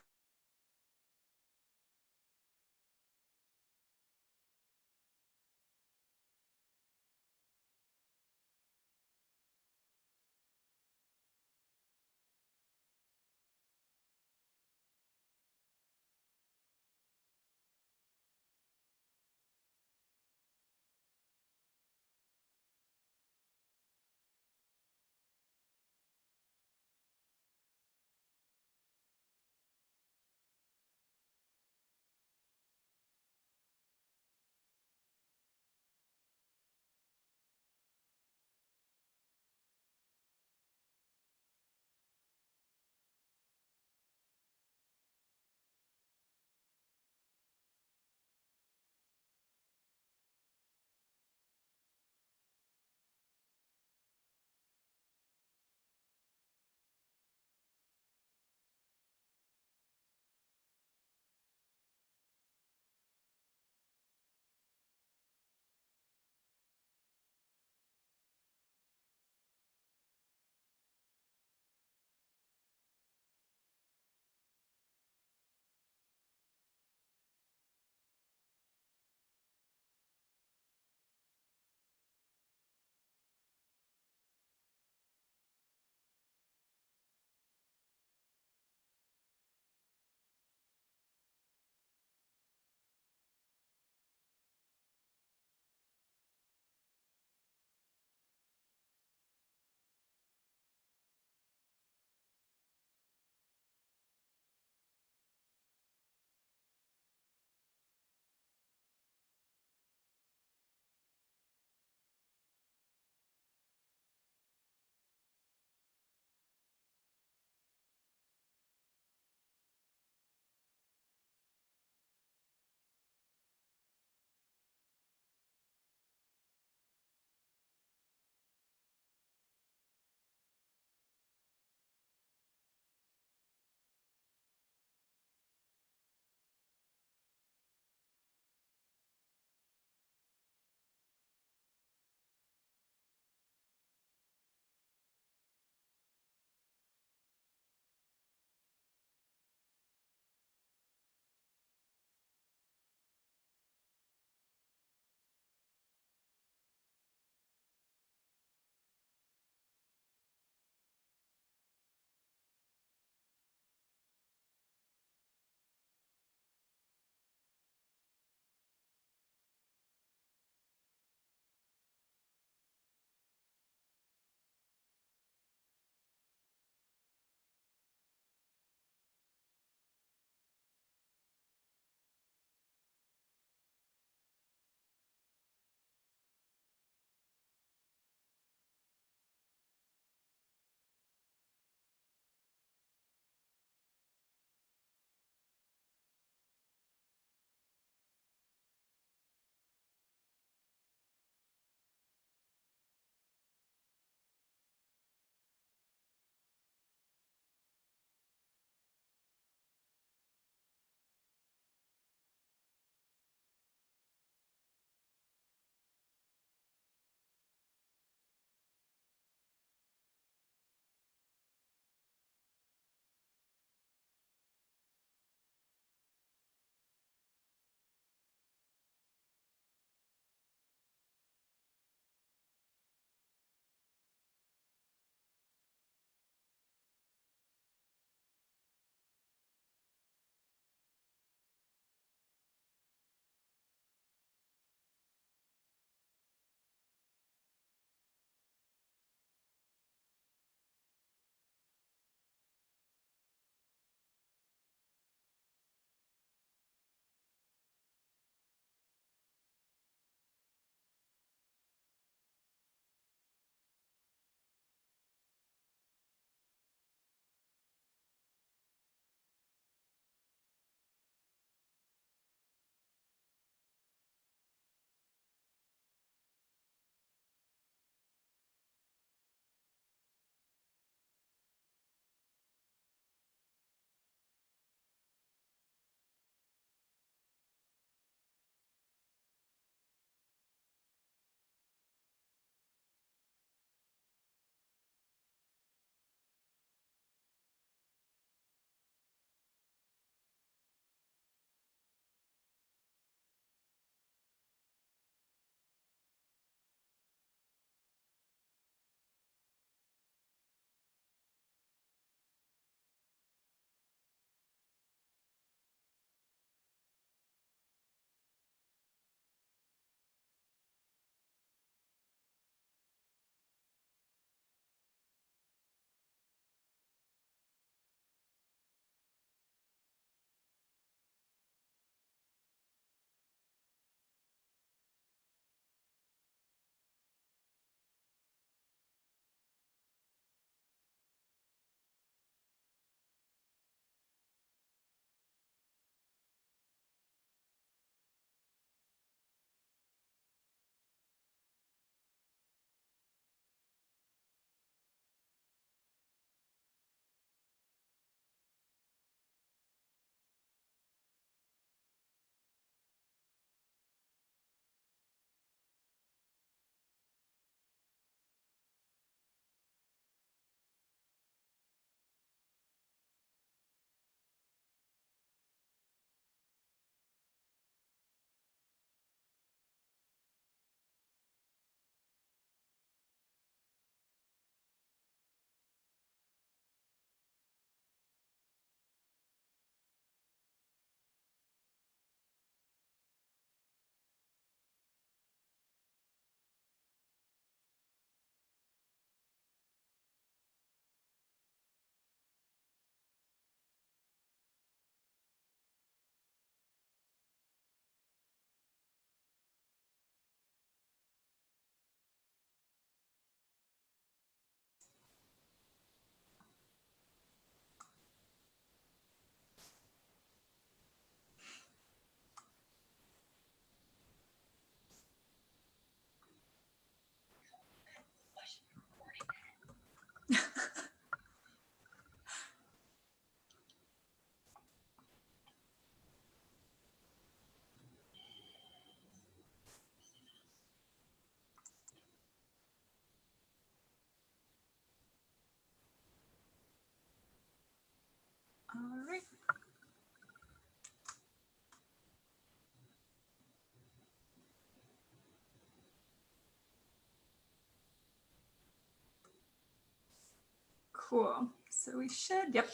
Cool. So we should, yep,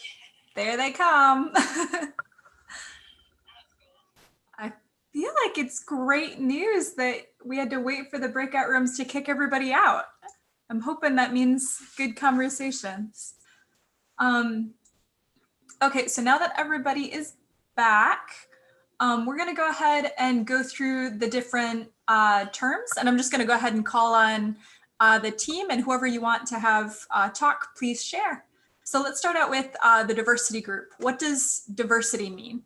there they come. I feel like it's great news that we had to wait for the breakout rooms to kick everybody out. I'm hoping that means good conversations. Okay, so now that everybody is back, we're gonna go ahead and go through the different terms, and I'm just gonna go ahead and call on the team, and whoever you want to have talk, please share. So let's start out with the diversity group. What does diversity mean?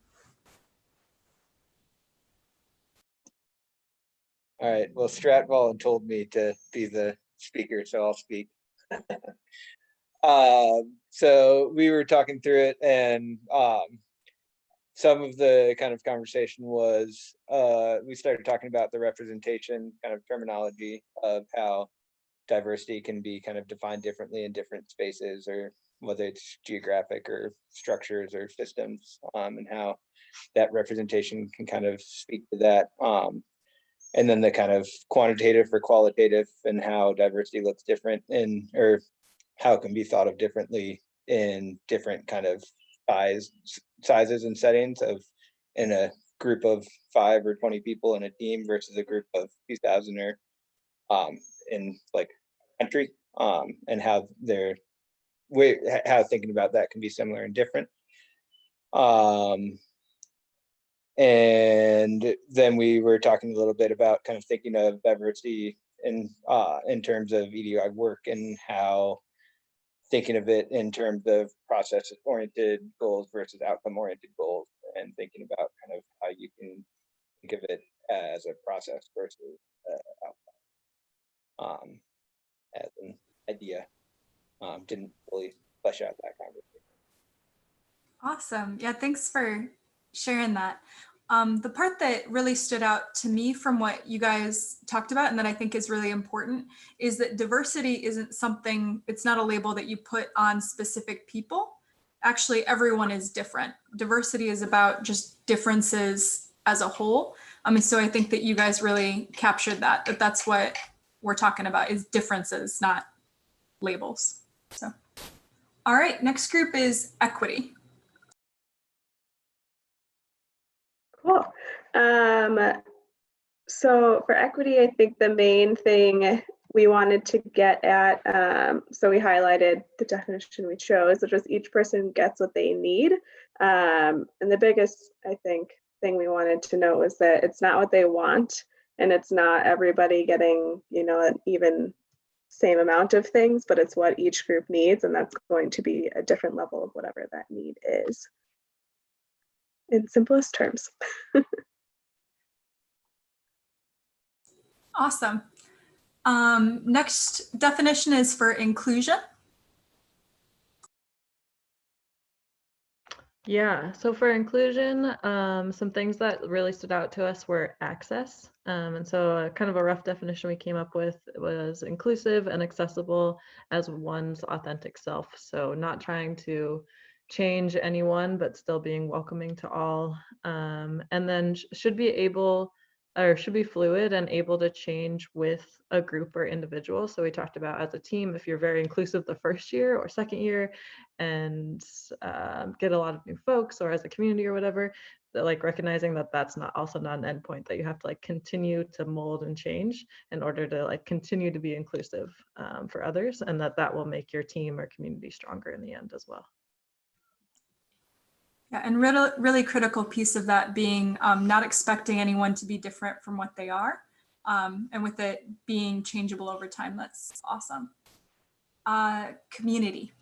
All right, well, Stratval told me to be the speaker, so I'll speak. So we were talking through it, and some of the kind of conversation was we started talking about the representation kind of terminology of how diversity can be kind of defined differently in different spaces, or whether it's geographic or structures or systems, and how that representation can kind of speak to that. And then the kind of quantitative or qualitative, and how diversity looks different in, or how it can be thought of differently in different kind of sizes and settings of in a group of 5 or 20 people in a team versus a group of 2,000 or in like country, and how they're how thinking about that can be similar and different. And then we were talking a little bit about kind of thinking of diversity in terms of EDI work, and how thinking of it in terms of process-oriented goals versus outcome-oriented goals, and thinking about kind of how you can think of it as a process versus outcome, as an idea. Didn't really flesh out that conversation. Awesome. Yeah, thanks for sharing that. The part that really stood out to me from what you guys talked about, and that I think is really important, is that diversity isn't something, it's not a label that you put on specific people. Actually, everyone is different. Diversity is about just differences as a whole. So I think that you guys really captured that that's what we're talking about, is differences, not labels. So, all right, next group is equity. Cool. So for equity, I think the main thing we wanted to get at, so we highlighted the definition we chose, which was each person gets what they need. And the biggest, I think, thing we wanted to know is that it's not what they want, and it's not everybody getting, an even same amount of things, but it's what each group needs, and that's going to be a different level of whatever that need is. In simplest terms. Awesome. Next definition is for inclusion. Yeah, so for inclusion, some things that really stood out to us were access. And so kind of a rough definition we came up with was inclusive and accessible as one's authentic self. So not trying to change anyone, but still being welcoming to all. And then should be fluid and able to change with a group or individual. So we talked about, as a team, if you're very inclusive the first year or second year and get a lot of new folks, or as a community or whatever, that like recognizing that that's not an endpoint, that you have to like continue to mold and change in order to like continue to be inclusive for others, and that will make your team or community stronger in the end as well. Yeah, and really critical piece of that being not expecting anyone to be different from what they are, and with it being changeable over time. That's awesome. Community.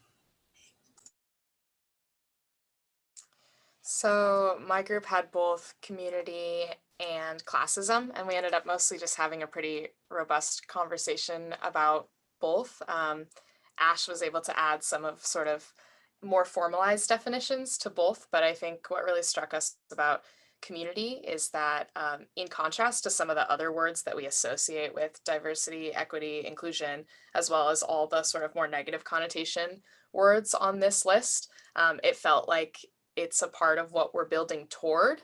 So my group had both community and classism, and we ended up mostly just having a pretty robust conversation about both. Ash was able to add some of sort of more formalized definitions to both, but I think what really struck us about community is that in contrast to some of the other words that we associate with diversity, equity, inclusion, as well as all the sort of more negative connotation words on this list, it felt like it's a part of what we're building toward,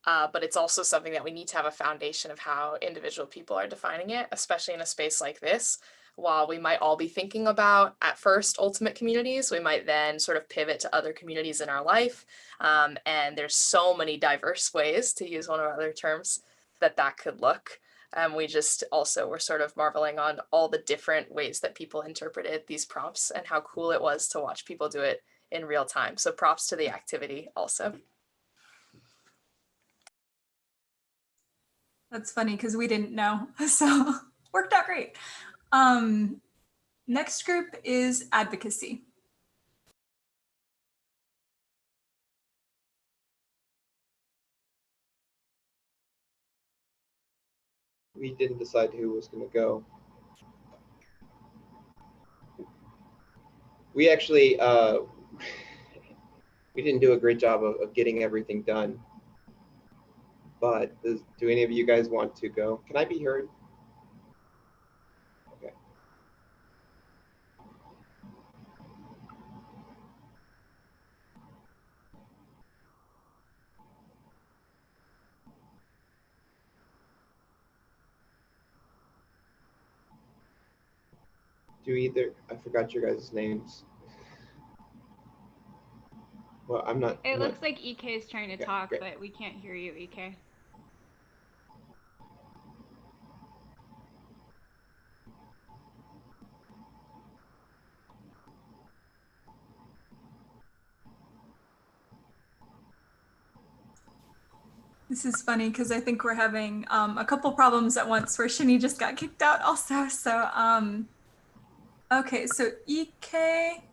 but it's also something that we need to have a foundation of how individual people are defining it, especially in a space like this, while we might all be thinking about at first ultimate communities, we might then sort of pivot to other communities in our life. And there's so many diverse ways, to use one of our other terms, that could look. We just also were sort of marveling on all the different ways that people interpreted these prompts and how cool it was to watch people do it in real time. So props to the activity also. That's funny because we didn't know, so worked out great. Next group is advocacy. We didn't decide who was going to go. We actually, we didn't do a great job of getting everything done. But do any of you guys want to go? Can I be heard? Okay. I forgot your guys' names. Well, I'm not. It looks like EK is trying to Okay, talk, great. but we can't hear you, EK. This is funny because I think we're having a couple problems at once where Shanye just got kicked out also. So, okay, so EK,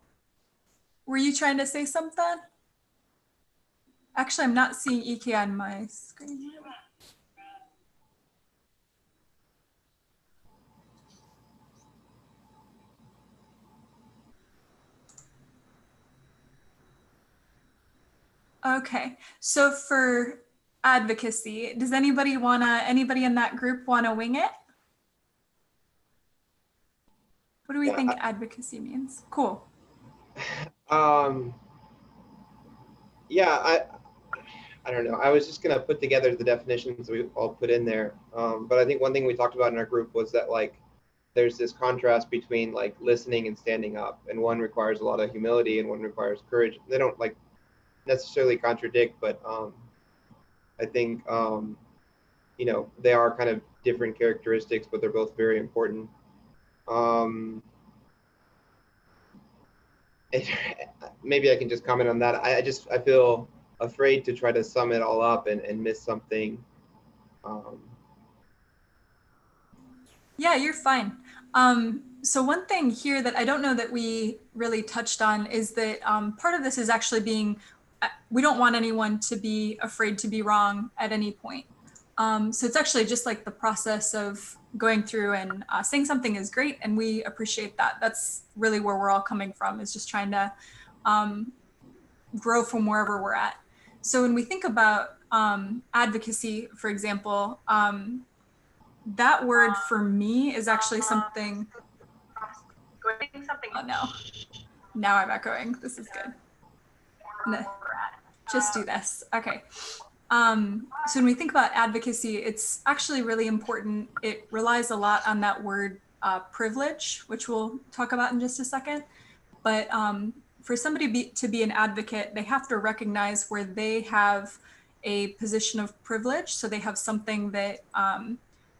were you trying to say something? Actually, I'm not seeing EK on my screen. Okay, so for advocacy, does anybody in that group wanna wing it? What do we think advocacy means? Cool. Yeah, I don't know. I was just gonna put together the definitions we all put in there. But I think one thing we talked about in our group was that like there's this contrast between like listening and standing up, and one requires a lot of humility and one requires courage. They don't like necessarily contradict, but I think you know, they are kind of different characteristics, but they're both very important. Maybe I can just comment on that. I feel afraid to try to sum it all up and miss something. Yeah, you're fine. So one thing here that I don't know that we really touched on is that part of this is actually we don't want anyone to be afraid to be wrong at any point. So it's actually just like the process of going through and saying something is great, and we appreciate that. That's really where we're all coming from, is just trying to grow from wherever we're at. So when we think about advocacy, for example, that word for me is actually something. Oh no, now I'm echoing. This is good. Just do this. Okay. So when we think about advocacy, it's actually really important. It relies a lot on that word privilege, which we'll talk about in just a second. But for somebody to be an advocate, they have to recognize where they have a position of privilege. So they have something that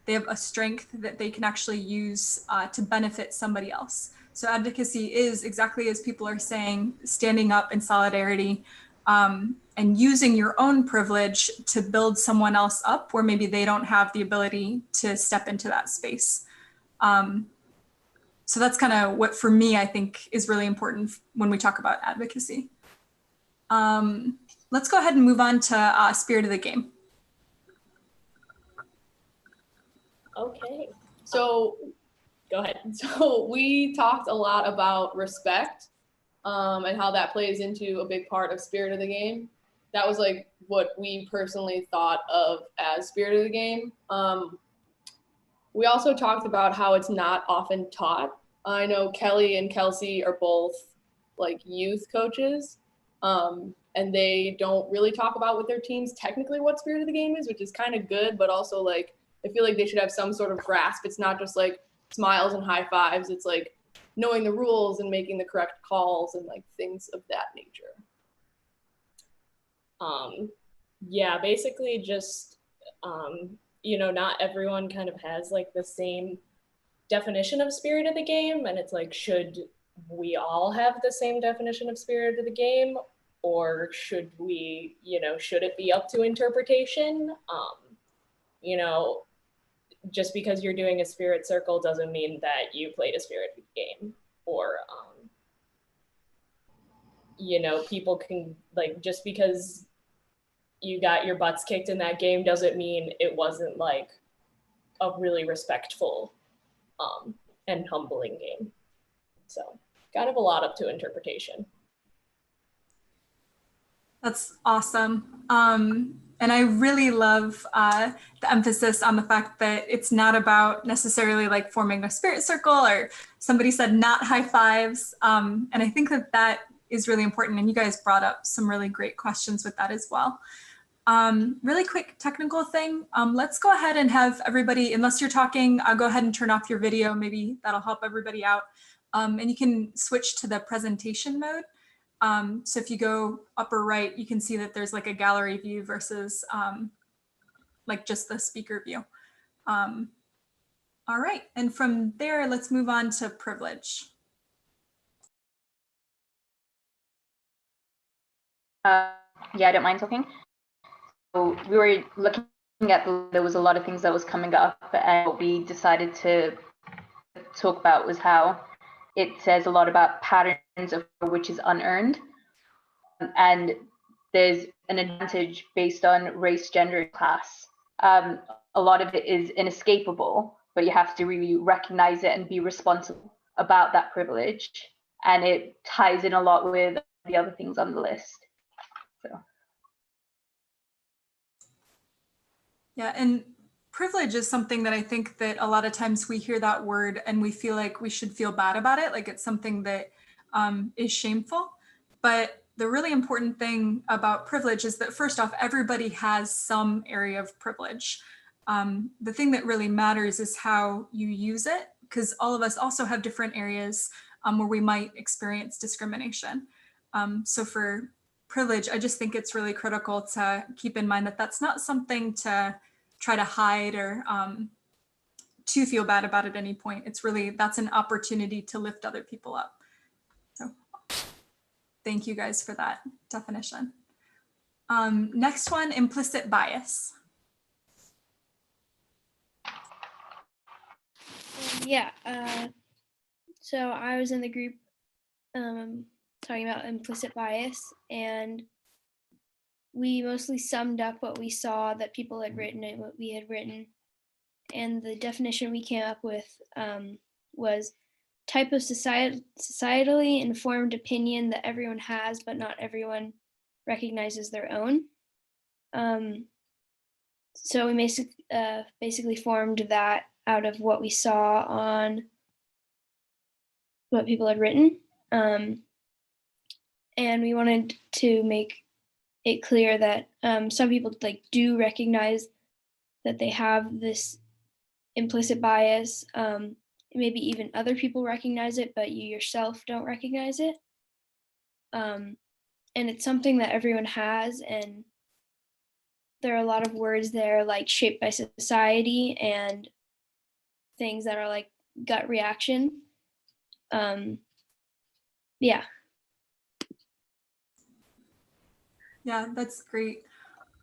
they have a strength that they can actually use to benefit somebody else. So advocacy is, exactly as people are saying, standing up in solidarity and using your own privilege to build someone else up where maybe they don't have the ability to step into that space. So that's kind of what, for me, I think is really important when we talk about advocacy. Let's go ahead and move on to spirit of the game. Okay, so go ahead. So we talked a lot about respect and how that plays into a big part of spirit of the game. That was like what we personally thought of as spirit of the game. We also talked about how it's not often taught. I know Kelly and Kelsey are both like youth coaches, and they don't really talk about with their teams technically what spirit of the game is, which is kind of good, but also like I feel like they should have some sort of grasp. It's not just like smiles and high fives. It's like knowing the rules and making the correct calls and like things of that nature. Yeah, basically just, you know, not everyone kind of has like the same definition of spirit of the game. And it's like, should we all have the same definition of spirit of the game? Or should we, you know, should it be up to interpretation? You know, just because you're doing a spirit circle doesn't mean that you played a spirit of the game. Or, you know, people can, like, just because you got your butts kicked in that game doesn't mean it wasn't like a really respectful and humbling game. So kind of a lot up to interpretation. That's awesome. And I really love the emphasis on the fact that it's not about necessarily like forming a spirit circle, or somebody said not high fives. And I think that that is really important. And you guys brought up some really great questions with that as well. Really quick technical thing. Let's go ahead and have everybody, unless you're talking, I'll go ahead and turn off your video. Maybe that'll help everybody out. And you can switch to the presentation mode. So if you go upper right, you can see that there's like a gallery view versus like just the speaker view. All right, and from there, let's move on to privilege. Yeah, I don't mind talking. So we were looking at, there was a lot of things that was coming up, and what we decided to talk about was how it says a lot about patterns of which is unearned. And there's an advantage based on race, gender, and class. A lot of it is inescapable, but you have to really recognize it and be responsible about that privilege. And it ties in a lot with the other things on the list. So. Yeah, and privilege is something that I think that a lot of times we hear that word and we feel like we should feel bad about it, like it's something that is shameful. But the really important thing about privilege is that first off, everybody has some area of privilege. The thing that really matters is how you use it, because all of us also have different areas where we might experience discrimination. So for privilege, I just think it's really critical to keep in mind that that's not something to try to hide or to feel bad about at any point. It's really, that's an opportunity to lift other people up. So thank you guys for that definition. Next one, implicit bias. Yeah, so I was in the group talking about implicit bias, and we mostly summed up what we saw that people had written and what we had written. And the definition we came up with was type of societally informed opinion that everyone has, but not everyone recognizes their own. So we basically formed that out of what we saw on what people had written. And we wanted to make it clear that some people like do recognize that they have this implicit bias. Maybe even other people recognize it, but you yourself don't recognize it. And it's something that everyone has, and there are a lot of words there like shaped by society and things that are like gut reaction. Yeah. Yeah, that's great.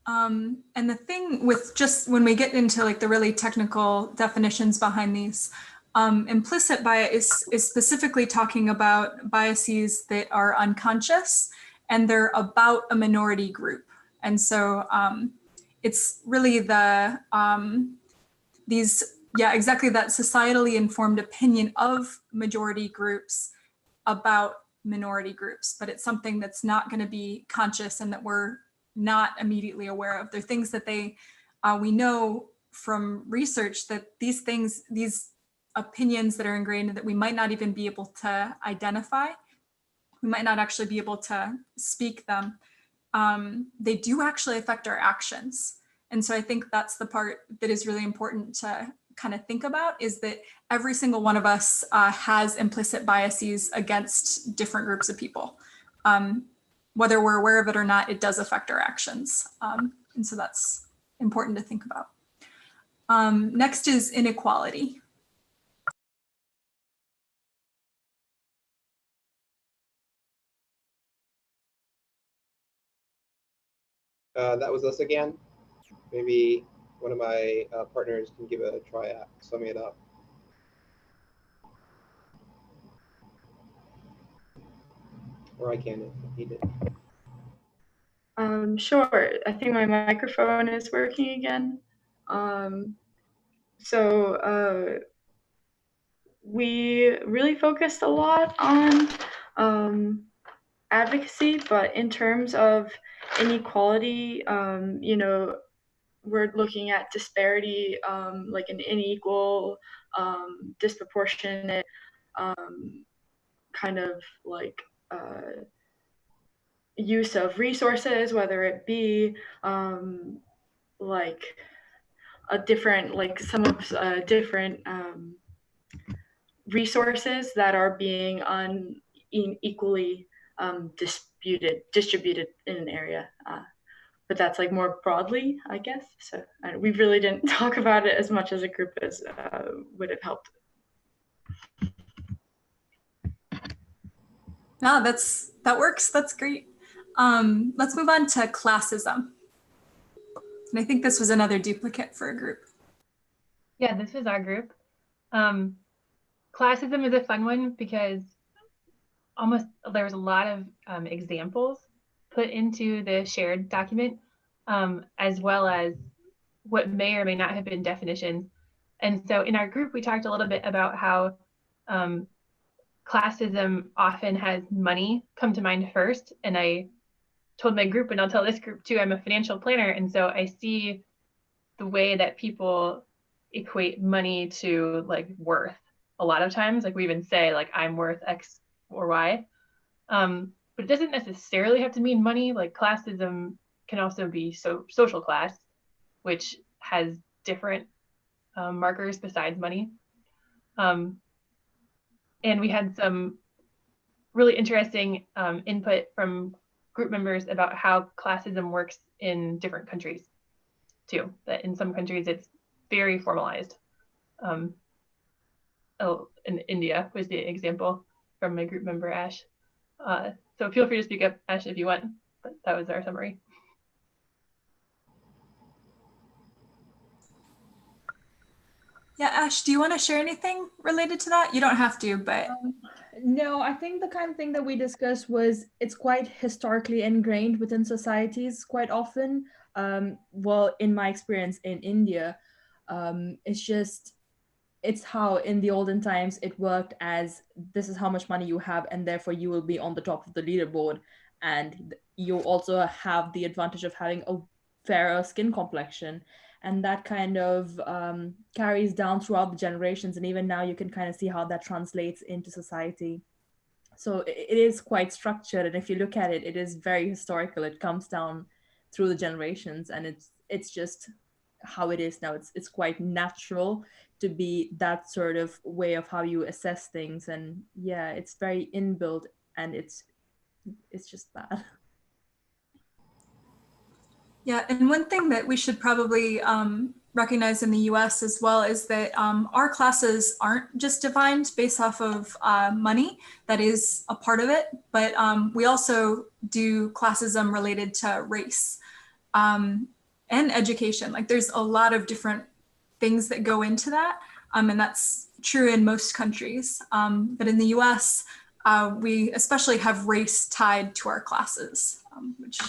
And the thing with just when we get into like the really technical definitions behind these, implicit bias is specifically talking about biases that are unconscious and they're about a minority group. And so it's really the, exactly that societally informed opinion of majority groups about minority groups, but it's something that's not going to be conscious and that we're not immediately aware of. They're things that we know from research that these things, these opinions that are ingrained that we might not even be able to identify, we might not actually be able to speak them, they do actually affect our actions. And so I think that's the part that is really important to kind of think about is that every single one of us has implicit biases against different groups of people. Whether we're aware of it or not, it does affect our actions. And so that's important to think about. Next is inequality. That was us again. Maybe one of my partners can give a try at summing it up. Or I can if needed. Sure. I think my microphone is working again. We really focused a lot on advocacy, but in terms of inequality, you know, we're looking at disparity, like an unequal, disproportionate kind of like use of resources, whether it be like a different, like some of different resources that are being unequally distributed in an area. But that's like more broadly, I guess. So we really didn't talk about it as much as a group as would have helped. No, that works. That's great. Let's move on to classism. And I think this was another duplicate for a group. Yeah, this was our group. Classism is a fun one because there was a lot of examples put into the shared document, as well as what may or may not have been definitions. And so in our group, we talked a little bit about how classism often has money come to mind first. And I told my group, and I'll tell this group too, I'm a financial planner. And so I see the way that people equate money to like worth a lot of times. Like we even say like, I'm worth X or Y. But it doesn't necessarily have to mean money. Like classism can also be social class, which has different markers besides money. And we had some really interesting input from group members about how classism works in different countries too. That in some countries it's very formalized. In India was the example from my group member, Ash. So feel free to speak up, Ash, if you want, but that was our summary. Yeah, Ash, do you want to share anything related to that? You don't have to, but. No, I think the kind of thing that we discussed was it's quite historically ingrained within societies quite often. Well, in my experience in India, it's how in the olden times it worked as this is how much money you have and therefore you will be on the top of the leaderboard. And you also have the advantage of having a fairer skin complexion. And that kind of carries down throughout the generations. And even now you can kind of see how that translates into society. So it is quite structured. And if you look at it, it is very historical. It comes down through the generations and it's just how it is now. It's quite natural to be that sort of way of how you assess things. And yeah, it's very inbuilt and it's just that. Yeah, and one thing that we should probably recognize in the US as well is that our classes aren't just defined based off of money. That is a part of it, but we also do classism related to race and education. Like there's a lot of different things that go into that, and that's true in most countries. But in the US, we especially have race tied to our classes, which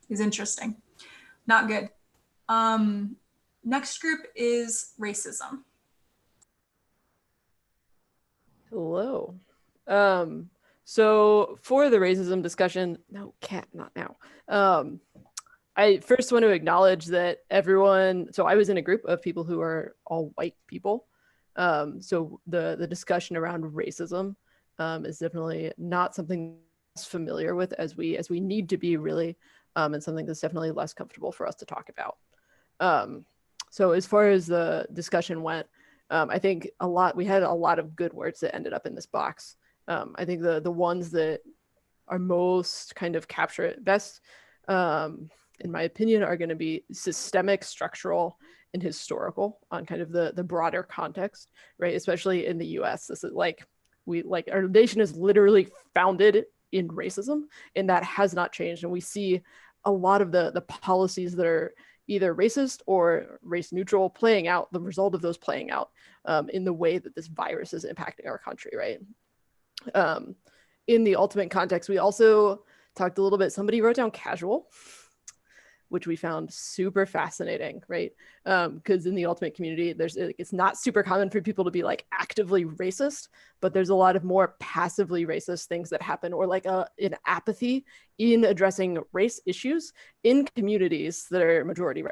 is interesting. Not good. Next group is racism. Hello. So for the racism discussion, no, cat, not now. I first want to acknowledge that everyone, so I was in a group of people who are all white people. So the discussion around racism is definitely not something that's familiar with as we need to be really, and something that's definitely less comfortable for us to talk about. So as far as the discussion went, I think we had a lot of good words that ended up in this box. I think the ones that are most kind of capture it best, in my opinion, are going to be systemic, structural, and historical on kind of the broader context, right? Especially in the US. This is like, our nation is literally founded in racism, and that has not changed. And we see a lot of the policies that are either racist or race neutral playing out, the result of those playing out in the way that this virus is impacting our country, right? In the ultimate context, we also talked a little bit, somebody wrote down casual, which we found super fascinating, right? Because in the ultimate community, it's not super common for people to be like actively racist, but there's a lot of more passively racist things that happen, or like an apathy in addressing race issues in communities that are majority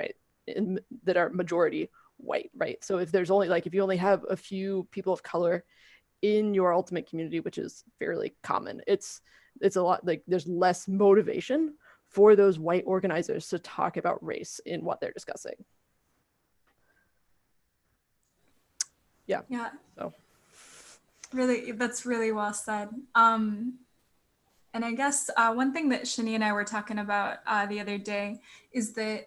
white, right? So if there's only if you only have a few people of color in your ultimate community, which is fairly common, it's a lot, like there's less motivation for those white organizers to talk about race in what they're discussing. Yeah. So Really, that's really well said. And I guess one thing that Shanye and I were talking about the other day is that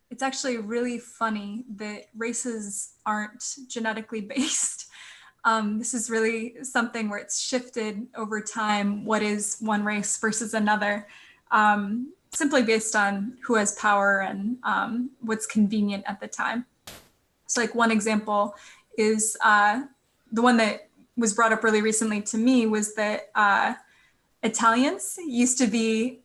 it's actually really funny that races aren't genetically based. This is really something where it's shifted over time. What is one race versus another? Simply based on who has power and what's convenient at the time. So like one example is the one that was brought up really recently to me was that Italians used to be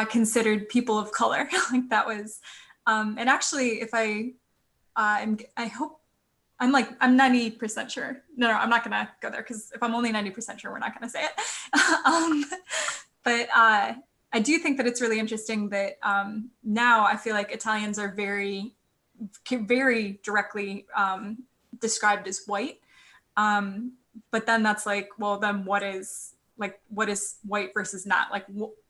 considered people of color. Like that was, and actually if I hope, I'm 90% sure. No, I'm not gonna go there because if I'm only 90% sure, we're not gonna say it. But I do think that it's really interesting that now I feel like Italians are very, very directly described as white. But then that's like, well, then what is white versus not? Like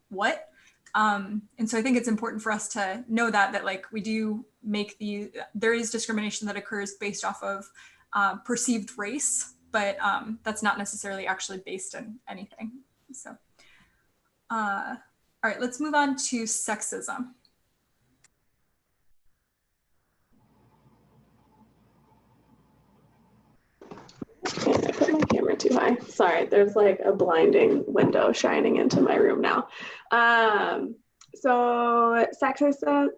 what? And so I think it's important for us to know that like we do make there is discrimination that occurs based off of perceived race, but that's not necessarily actually based in anything. So, all right, let's move on to sexism. I put my camera too high. Sorry, there's like a blinding window shining into my room now. So sexism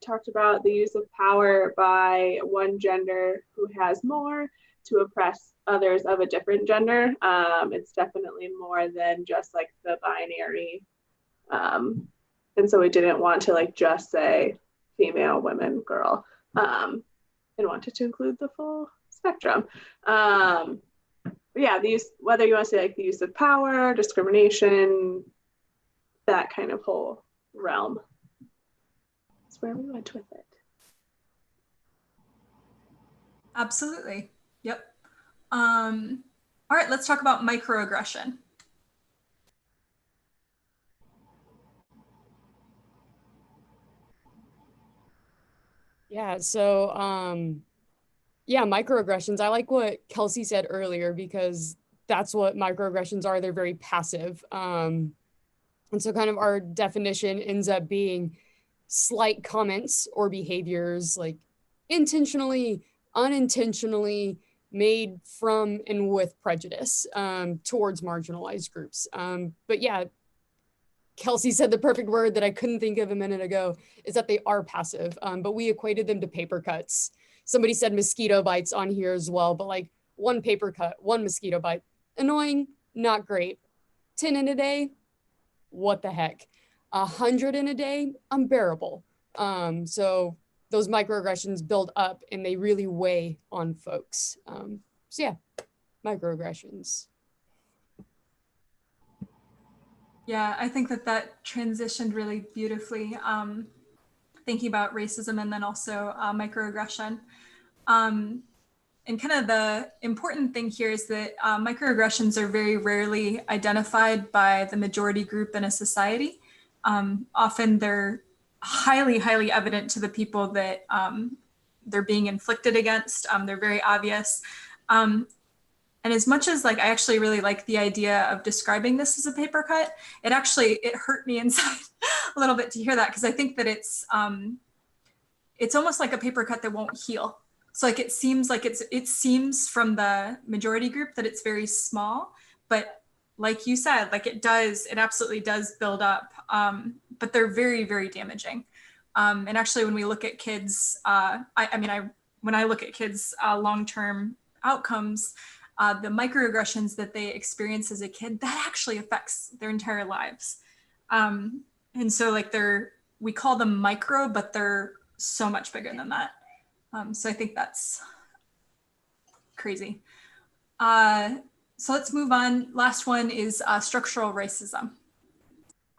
talked about the use of power by one gender who has more to oppress others of a different gender. It's definitely more than just like the binary. And so we didn't want to like just say female, women, girl, and wanted to include the full spectrum. Yeah, whether you want to say like the use of power, discrimination, that kind of whole realm. That's where we went with it. Absolutely. Yep. All right, let's talk about microaggression. Yeah, so microaggressions. I like what Kelsey said earlier because that's what microaggressions are. They're very passive. And so kind of our definition ends up being slight comments or behaviors like intentionally, unintentionally made from and with prejudice towards marginalized groups. But yeah, Kelsey said the perfect word that I couldn't think of a minute ago is that they are passive, but we equated them to paper cuts. Somebody said mosquito bites on here as well, but like one paper cut, one mosquito bite, annoying, not great. 10 in a day, what the heck? 100 in a day, unbearable. So those microaggressions build up and they really weigh on folks. So yeah, microaggressions. Yeah, I think that transitioned really beautifully, thinking about racism and then also microaggression. And kind of the important thing here is that microaggressions are very rarely identified by the majority group in a society. Often they're highly, highly evident to the people that they're being inflicted against. They're very obvious. And as much as like I actually really like the idea of describing this as a paper cut, it hurt me inside a little bit to hear that, because I think that it's almost like a paper cut that won't heal. So like it seems from the majority group that it's very small, but like you said, like it absolutely does build up. But they're very, very damaging. And actually, when we look at kids, when I look at kids' long-term outcomes, the microaggressions that they experience as a kid, that actually affects their entire lives. And so like we call them micro, but they're so much bigger than that. So I think that's crazy. So let's move on. Last one is structural racism.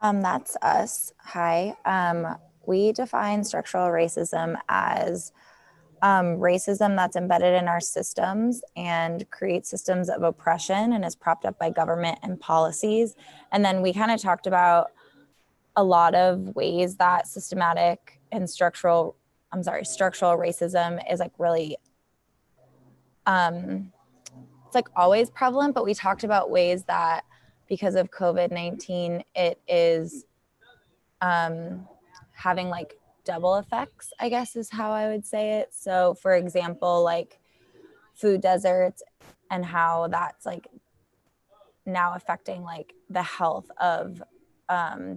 That's us. Hi. We define structural racism as racism that's embedded in our systems and creates systems of oppression and is propped up by government and policies. And then we kind of talked about a lot of ways that systematic and structural racism is like really, it's like always prevalent, but we talked about ways that because of COVID-19, it is having like double effects, I guess is how I would say it. So for example, like food deserts and how that's like now affecting like the health of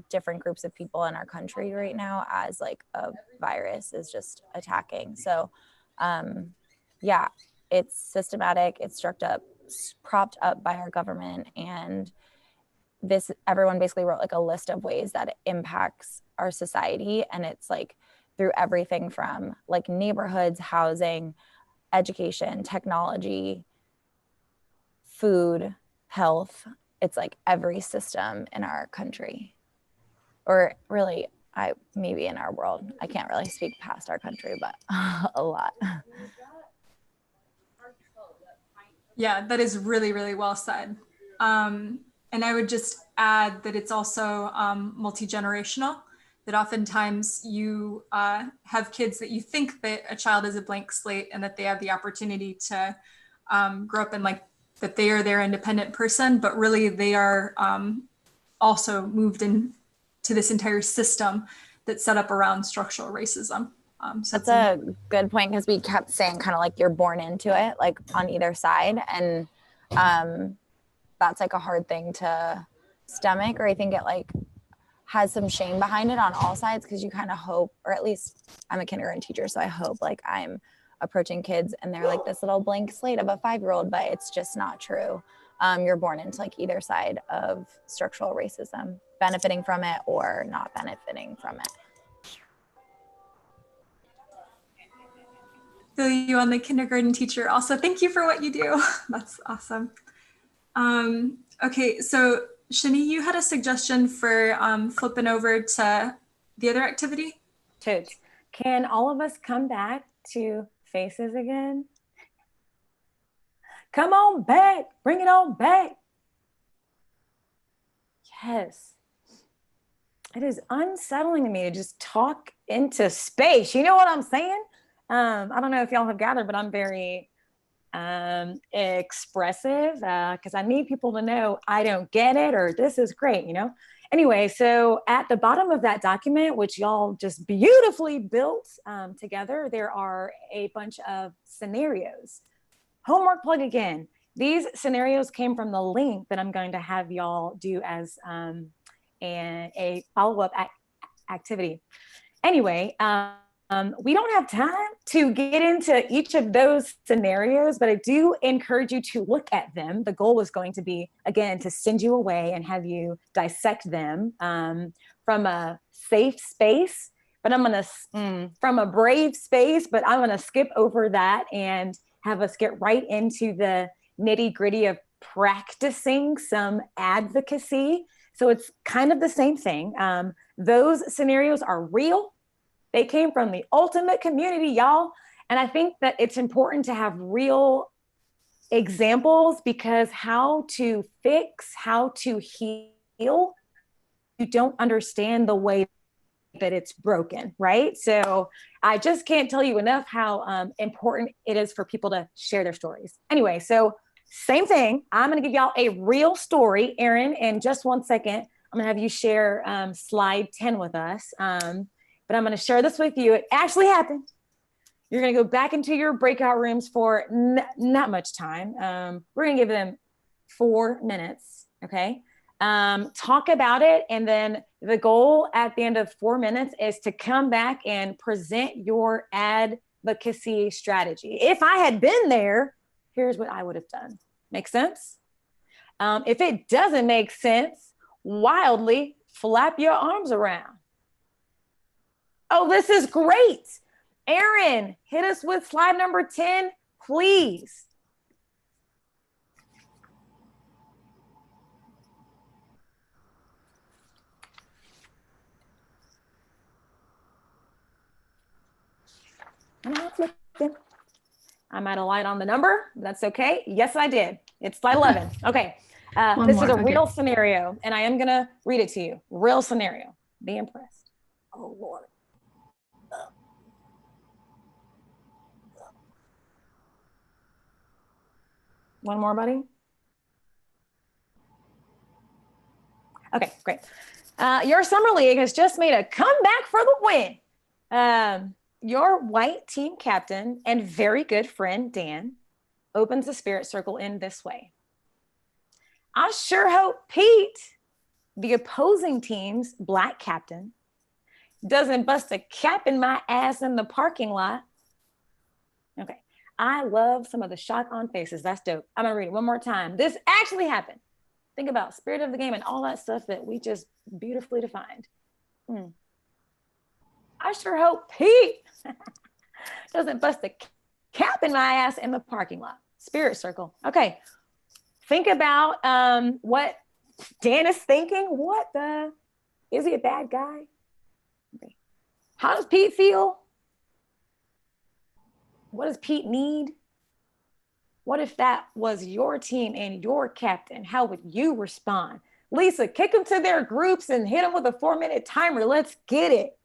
different groups of people in our country right now as like a virus is just attacking. So yeah, it's systematic, it's propped up by our government, and everyone basically wrote like a list of ways that it impacts our society, and it's like through everything from like neighborhoods, housing, education, technology, food, health. It's like every system in our country, or really maybe in our world. I can't really speak past our country, but a lot. Yeah, that is really, really well said. And I would just add that it's also multi-generational, that oftentimes you have kids that you think that a child is a blank slate and that they have the opportunity to grow up in like, that they are their independent person, but really they are also moved into this entire system that's set up around structural racism. So that's a good point, because we kept saying kind of like you're born into it, like on either side. And that's like a hard thing to stomach, or I think it like has some shame behind it on all sides, because you kind of hope, or at least I'm a kindergarten teacher, so I hope like I'm approaching kids and they're like this little blank slate of a 5-year-old, but it's just not true. You're born into like either side of structural racism, benefiting from it or not benefiting from it. Feel you on the kindergarten teacher. Also, thank you for what you do. That's awesome. Okay, so Shanye, you had a suggestion for flipping over to the other activity? Toots, can all of us come back to faces again? Come on back, bring it on back. Yes. It is unsettling to me to just talk into space. You know what I'm saying? I don't know if y'all have gathered, but I'm very expressive because I need people to know I don't get it or this is great, you know? Anyway, so at the bottom of that document, which y'all just beautifully built together, there are a bunch of scenarios. Homework plug again. These scenarios came from the link that I'm going to have y'all do as a follow-up activity. Anyway, we don't have time to get into each of those scenarios, but I do encourage you to look at them. The goal was going to be, again, to send you away and have you dissect them from a safe space, but I'm gonna, from a brave space, but I'm gonna skip over that and have us get right into the nitty gritty of practicing some advocacy. So it's kind of the same thing. Those scenarios are real. They came from the ultimate community, y'all. And I think that it's important to have real examples, because how to fix, how to heal, you don't understand the way that it's broken, right? So I just can't tell you enough how important it is for people to share their stories. Anyway, so same thing. I'm going to give y'all a real story. Erin, in just 1 second, I'm going to have you share slide 10 with us. But I'm going to share this with you. It actually happened. You're going to go back into your breakout rooms for not much time. We're going to give them 4 minutes, okay? Talk about it, and then the goal at the end of 4 minutes is to come back and present your advocacy strategy. If I had been there, here's what I would have done. Make sense? If it doesn't make sense, wildly flap your arms around. Oh, this is great. Erin, hit us with slide number 10, please. I might have lied on the number. That's okay. Yes, I did. It's slide 11. Okay. This is a real scenario, and I am going to read it to you. Real scenario. Be impressed. Oh, Lord. One more, buddy. Okay, great. Your summer league has just made a comeback for the win. Your white team captain and very good friend, Dan, opens the spirit circle in this way. I sure hope Pete, the opposing team's black captain, doesn't bust a cap in my ass in the parking lot. Okay. I love some of the shock on faces. That's dope. I'm going to read it one more time. This actually happened. Think about spirit of the game and all that stuff that we just beautifully defined. I sure hope Pete doesn't bust a cap in my ass in the parking lot. Spirit circle. Okay. Think about what Dan is thinking. Is he a bad guy? Okay. How does Pete feel? What does Pete need? What if that was your team and your captain? How would you respond? Lisa, kick them to their groups and hit them with a 4-minute timer. Let's get it.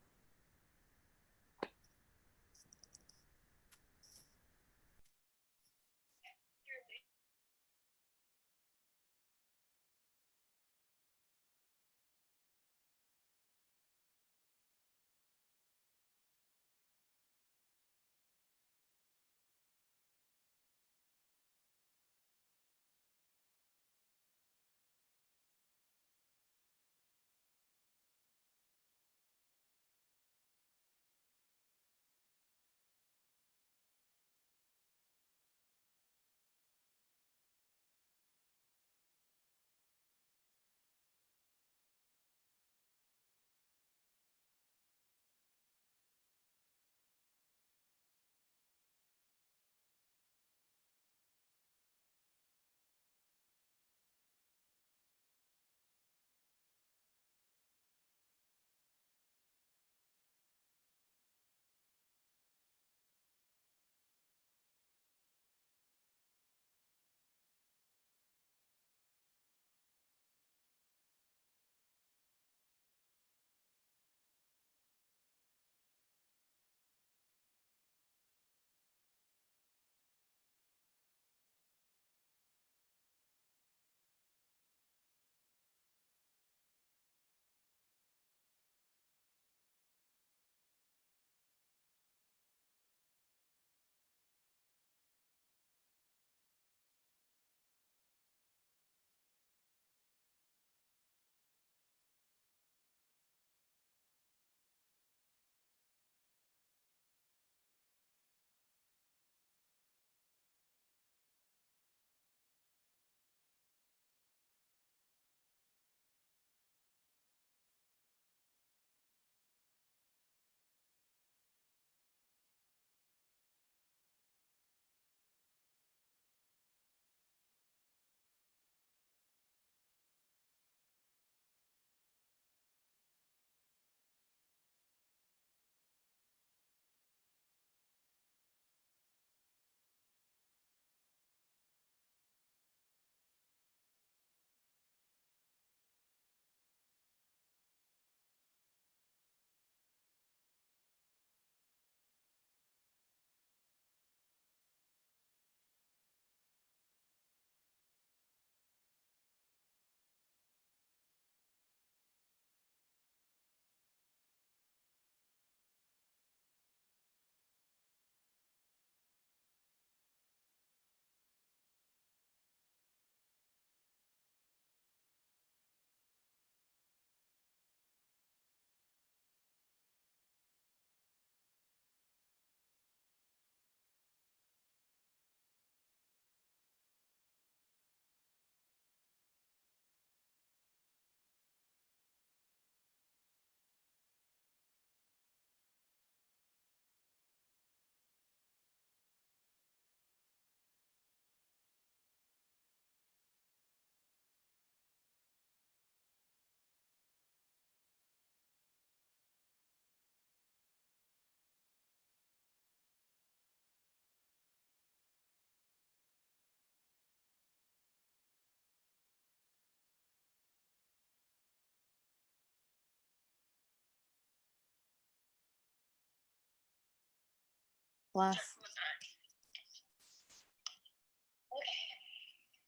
Bless.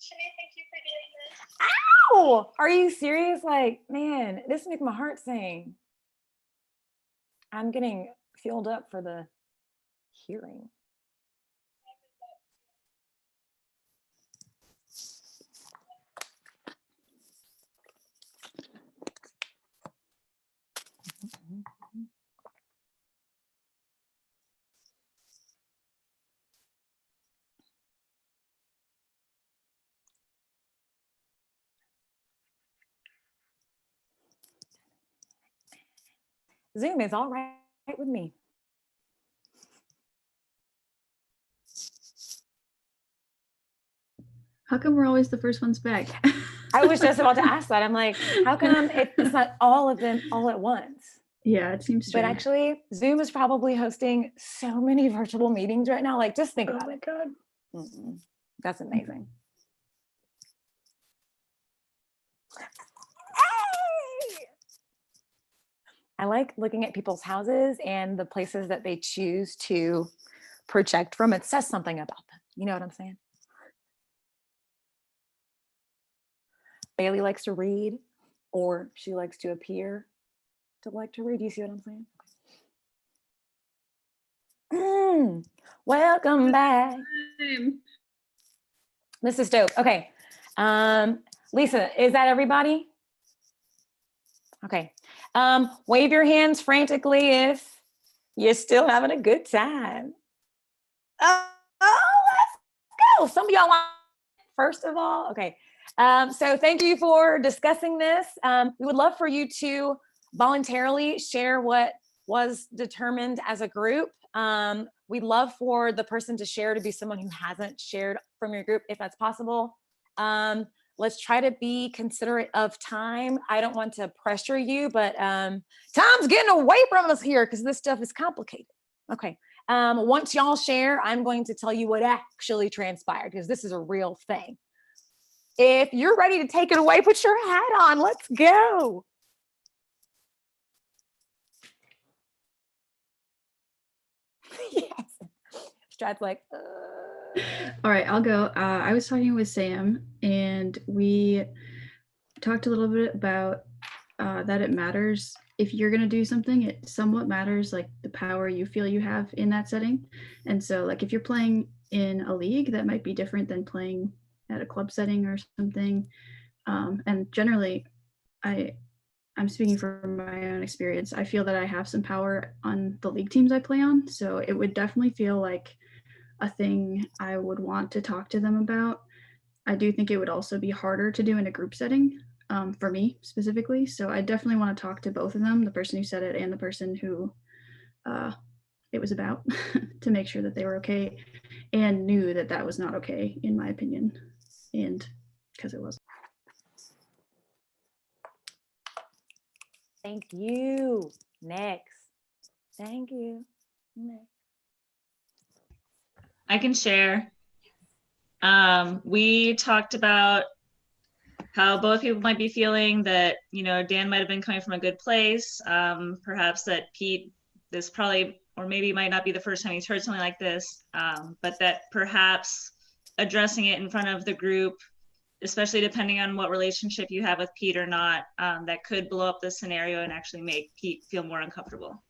Shanye, thank you for doing this. Ow! Are you serious? Like, man, this makes my heart sing. I'm getting fueled up for the hearing. Zoom is all right with me. How come we're always the first ones back? I was just about to ask that. I'm like, how come it's not all of them all at once? Yeah, it seems strange. But actually, Zoom is probably hosting so many virtual meetings right now. Like, just think about it. God. That's amazing. I like looking at people's houses and the places that they choose to project from. It says something about them. You know what I'm saying? Bailey likes to read, or she likes to appear to like to read. You see what I'm saying? Welcome back. This is dope. Okay. Lisa, is that everybody? Okay. Wave your hands frantically if you're still having a good time. Oh, let's go. Some of y'all want, first of all, okay. So thank you for discussing this. We would love for you to voluntarily share what was determined as a group. We'd love for the person to share to be someone who hasn't shared from your group, if that's possible. Let's try to be considerate of time. I don't want to pressure you, but time's getting away from us here because this stuff is complicated. Okay. Once y'all share, I'm going to tell you what actually transpired because this is a real thing. If you're ready to take it away, put your hat on. Let's go. Yes. Strad's like, All right, I'll go. I was talking with Sam and we talked a little bit about that it matters. If you're going to do something, it somewhat matters like the power you feel you have in that setting. And so like if you're playing in a league, that might be different than playing at a club setting or something. And generally, I'm speaking from my own experience. I feel that I have some power on the league teams I play on. So it would definitely feel like a thing I would want to talk to them about. I do think it would also be harder to do in a group setting for me specifically. So I definitely want to talk to both of them, the person who said it and the person who it was about, to make sure that they were okay and knew that that was not okay, in my opinion. And because it was. thank you. Next. Thank you. Next. I can share. We talked about how both people might be feeling that, you know, Dan might have been coming from a good place. Perhaps that Pete, this probably, or maybe might not be the first time he's heard something like this, but that perhaps addressing it in front of the group, especially depending on what relationship you have with Pete or not, that could blow up the scenario and actually make Pete feel more uncomfortable.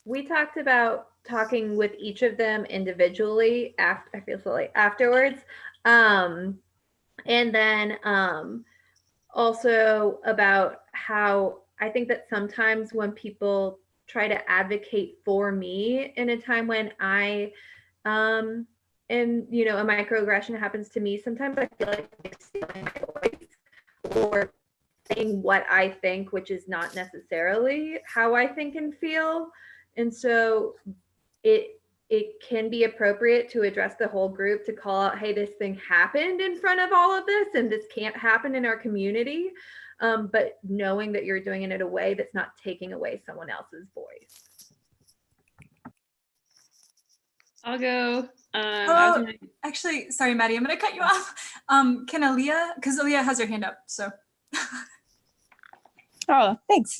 We talked about talking with each of them individually after, I feel so like afterwards. And then also about how I think that sometimes when people try to advocate for me in a time when I and you know, a microaggression happens to me, sometimes I feel like I'm stealing my voice or saying what I think, which is not necessarily how I think and feel. And so it can be appropriate to address the whole group, to call out, hey, this thing happened in front of all of this and this can't happen in our community. But knowing that you're doing it in a way that's not taking away someone else's voice. I'll go. Actually, sorry, Maddie, I'm going to cut you off. Can Aaliyah, because Aaliyah has her hand up, so. Oh, thanks.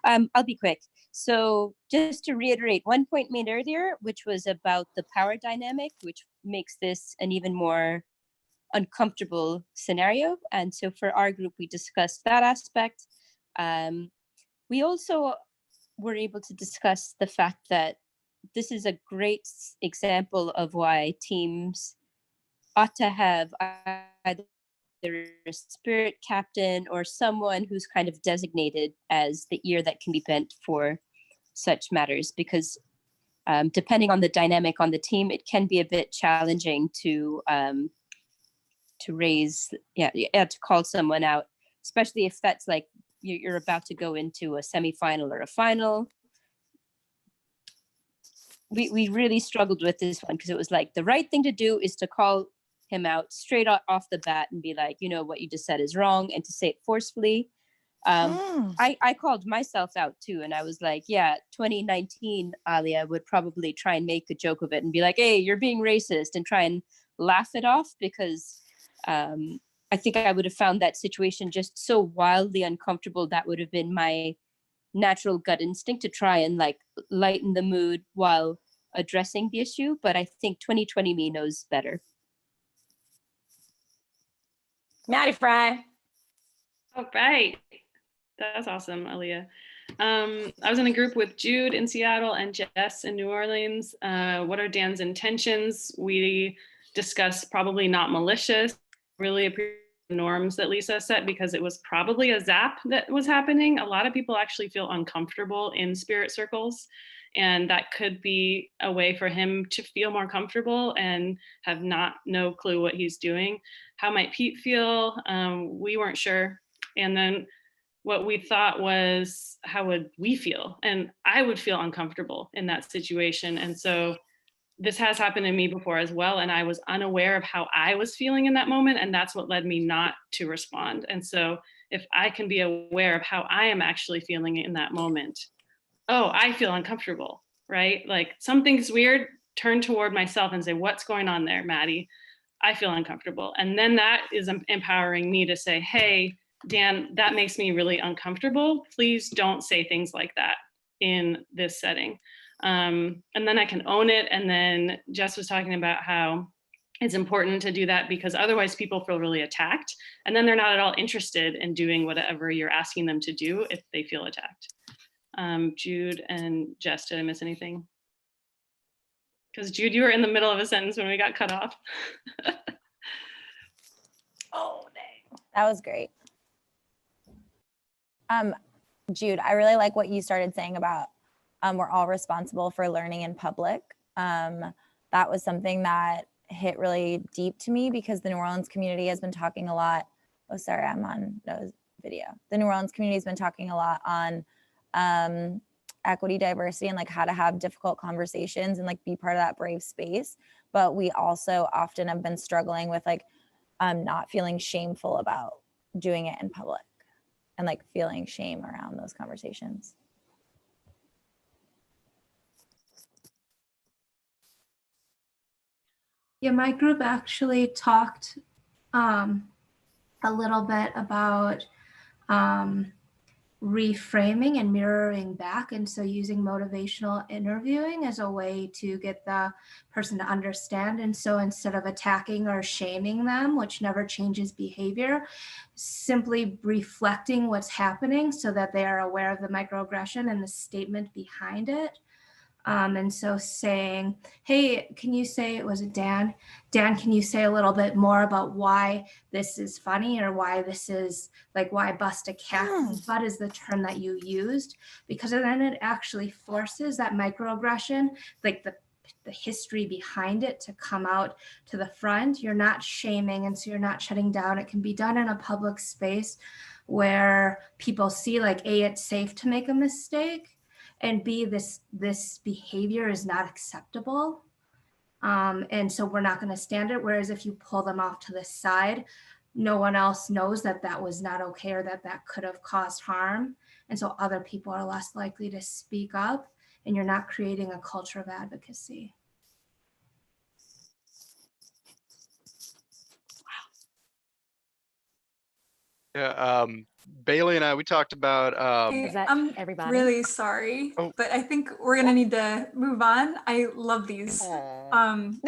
I'll be quick. So just to reiterate one point made earlier, which was about the power dynamic, which makes this an even more uncomfortable scenario. And so for our group, we discussed that aspect. We also were able to discuss the fact that this is a great example of why teams ought to have either a spirit captain or someone who's kind of designated as the ear that can be bent for such matters, because depending on the dynamic on the team, it can be a bit challenging to raise, to call someone out, especially if that's like you're about to go into a semifinal or a final. We really struggled with this one because it was like the right thing to do is to call him out straight off the bat and be like, you know, what you just said is wrong, and to say it forcefully. I called myself out too, and I was like, yeah, 2019 Alia would probably try and make a joke of it and be like, hey, you're being racist, and try and laugh it off, because I think I would have found that situation just so wildly uncomfortable. That would have been my natural gut instinct, to try and like lighten the mood while addressing the issue. But I think 2020 me knows better. Maddie Fry. All right. That's awesome, Aaliyah. I was in a group with Jude in Seattle and Jess in New Orleans. What are Dan's intentions? We discussed probably not malicious, really appreciate the norms that Lisa set, because it was probably a zap that was happening. A lot of people actually feel uncomfortable in spirit circles, and that could be a way for him to feel more comfortable and have no clue what he's doing. How might Pete feel? We weren't sure. And then what we thought was, how would we feel? And I would feel uncomfortable in that situation. And so this has happened to me before as well. And I was unaware of how I was feeling in that moment. And that's what led me not to respond. And so if I can be aware of how I am actually feeling in that moment, oh, I feel uncomfortable, right? Like something's weird, turn toward myself and say, what's going on there, Maddie? I feel uncomfortable. And then that is empowering me to say, hey, Dan, that makes me really uncomfortable. Please don't say things like that in this setting. And then I can own it. And then Jess was talking about how it's important to do that, because otherwise people feel really attacked. And then they're not at all interested in doing whatever you're asking them to do if they feel attacked. Jude and Jess, did I miss anything? Because Jude, you were in the middle of a sentence when we got cut off. Oh, dang. That was great. Jude, I really like what you started saying about we're all responsible for learning in public. That was something that hit really deep to me, because the New Orleans community has been talking a lot. Oh, sorry, I'm on video. The New Orleans community has been talking a lot on equity, diversity, and like how to have difficult conversations and like be part of that brave space. But we also often have been struggling with like not feeling shameful about doing it in public, and like feeling shame around those conversations. Yeah, my group actually talked a little bit about reframing and mirroring back. And so using motivational interviewing as a way to get the person to understand. And so instead of attacking or shaming them, which never changes behavior, simply reflecting what's happening so that they are aware of the microaggression and the statement behind it. And so saying, hey, can you say, was it Dan? Dan, can you say a little bit more about why this is funny, or why this is like, why bust a cat's butt is the term that you used? Because then it actually forces that microaggression, like the history behind it, to come out to the front. You're not shaming, and so you're not shutting down. It can be done in a public space where people see like, A, it's safe to make a mistake, and B, this behavior is not acceptable. And so we're not going to stand it. Whereas if you pull them off to the side, no one else knows that that was not okay, or that that could have caused harm. And so other people are less likely to speak up, and you're not creating a culture of advocacy. Yeah, Bailey and I, we talked about Hey, that I'm everybody? really sorry, Oh. but I think we're gonna need to move on. I love these. No, one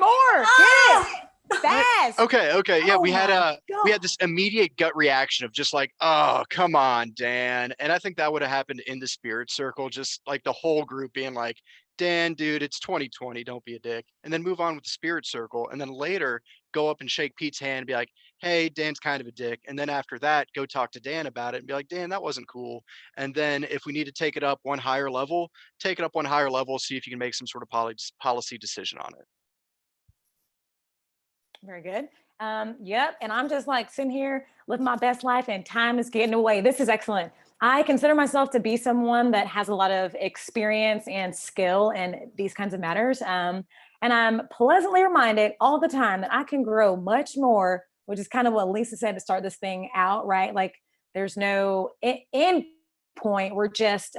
more. Get it fast. Okay, yeah, Oh we had my we had this immediate gut reaction of just like, oh, come on, Dan. And I think that would have happened in the spirit circle, just like the whole group being like, Dan, dude, it's 2020, don't be a dick. And then move on with the spirit circle. And then later go up and shake Pete's hand and be like, hey, Dan's kind of a dick. And then after that, go talk to Dan about it and be like, Dan, that wasn't cool. And then if we need to take it up one higher level, take it up one higher level, see if you can make some sort of policy decision on it. Very good. Yep. And I'm just like sitting here living my best life and time is getting away. This is excellent. I consider myself to be someone that has a lot of experience and skill in these kinds of matters. And I'm pleasantly reminded all the time that I can grow much more, which is kind of what Lisa said to start this thing out, right? Like there's no end point. We're just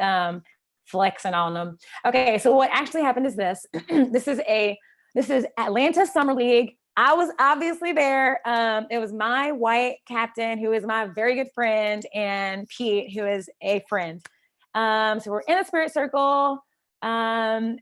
flexing on them. Okay. So what actually happened is this. This is Atlanta Summer League. I was obviously there. It was my white captain, who is my very good friend, and Pete, who is a friend. So we're in a spirit circle. My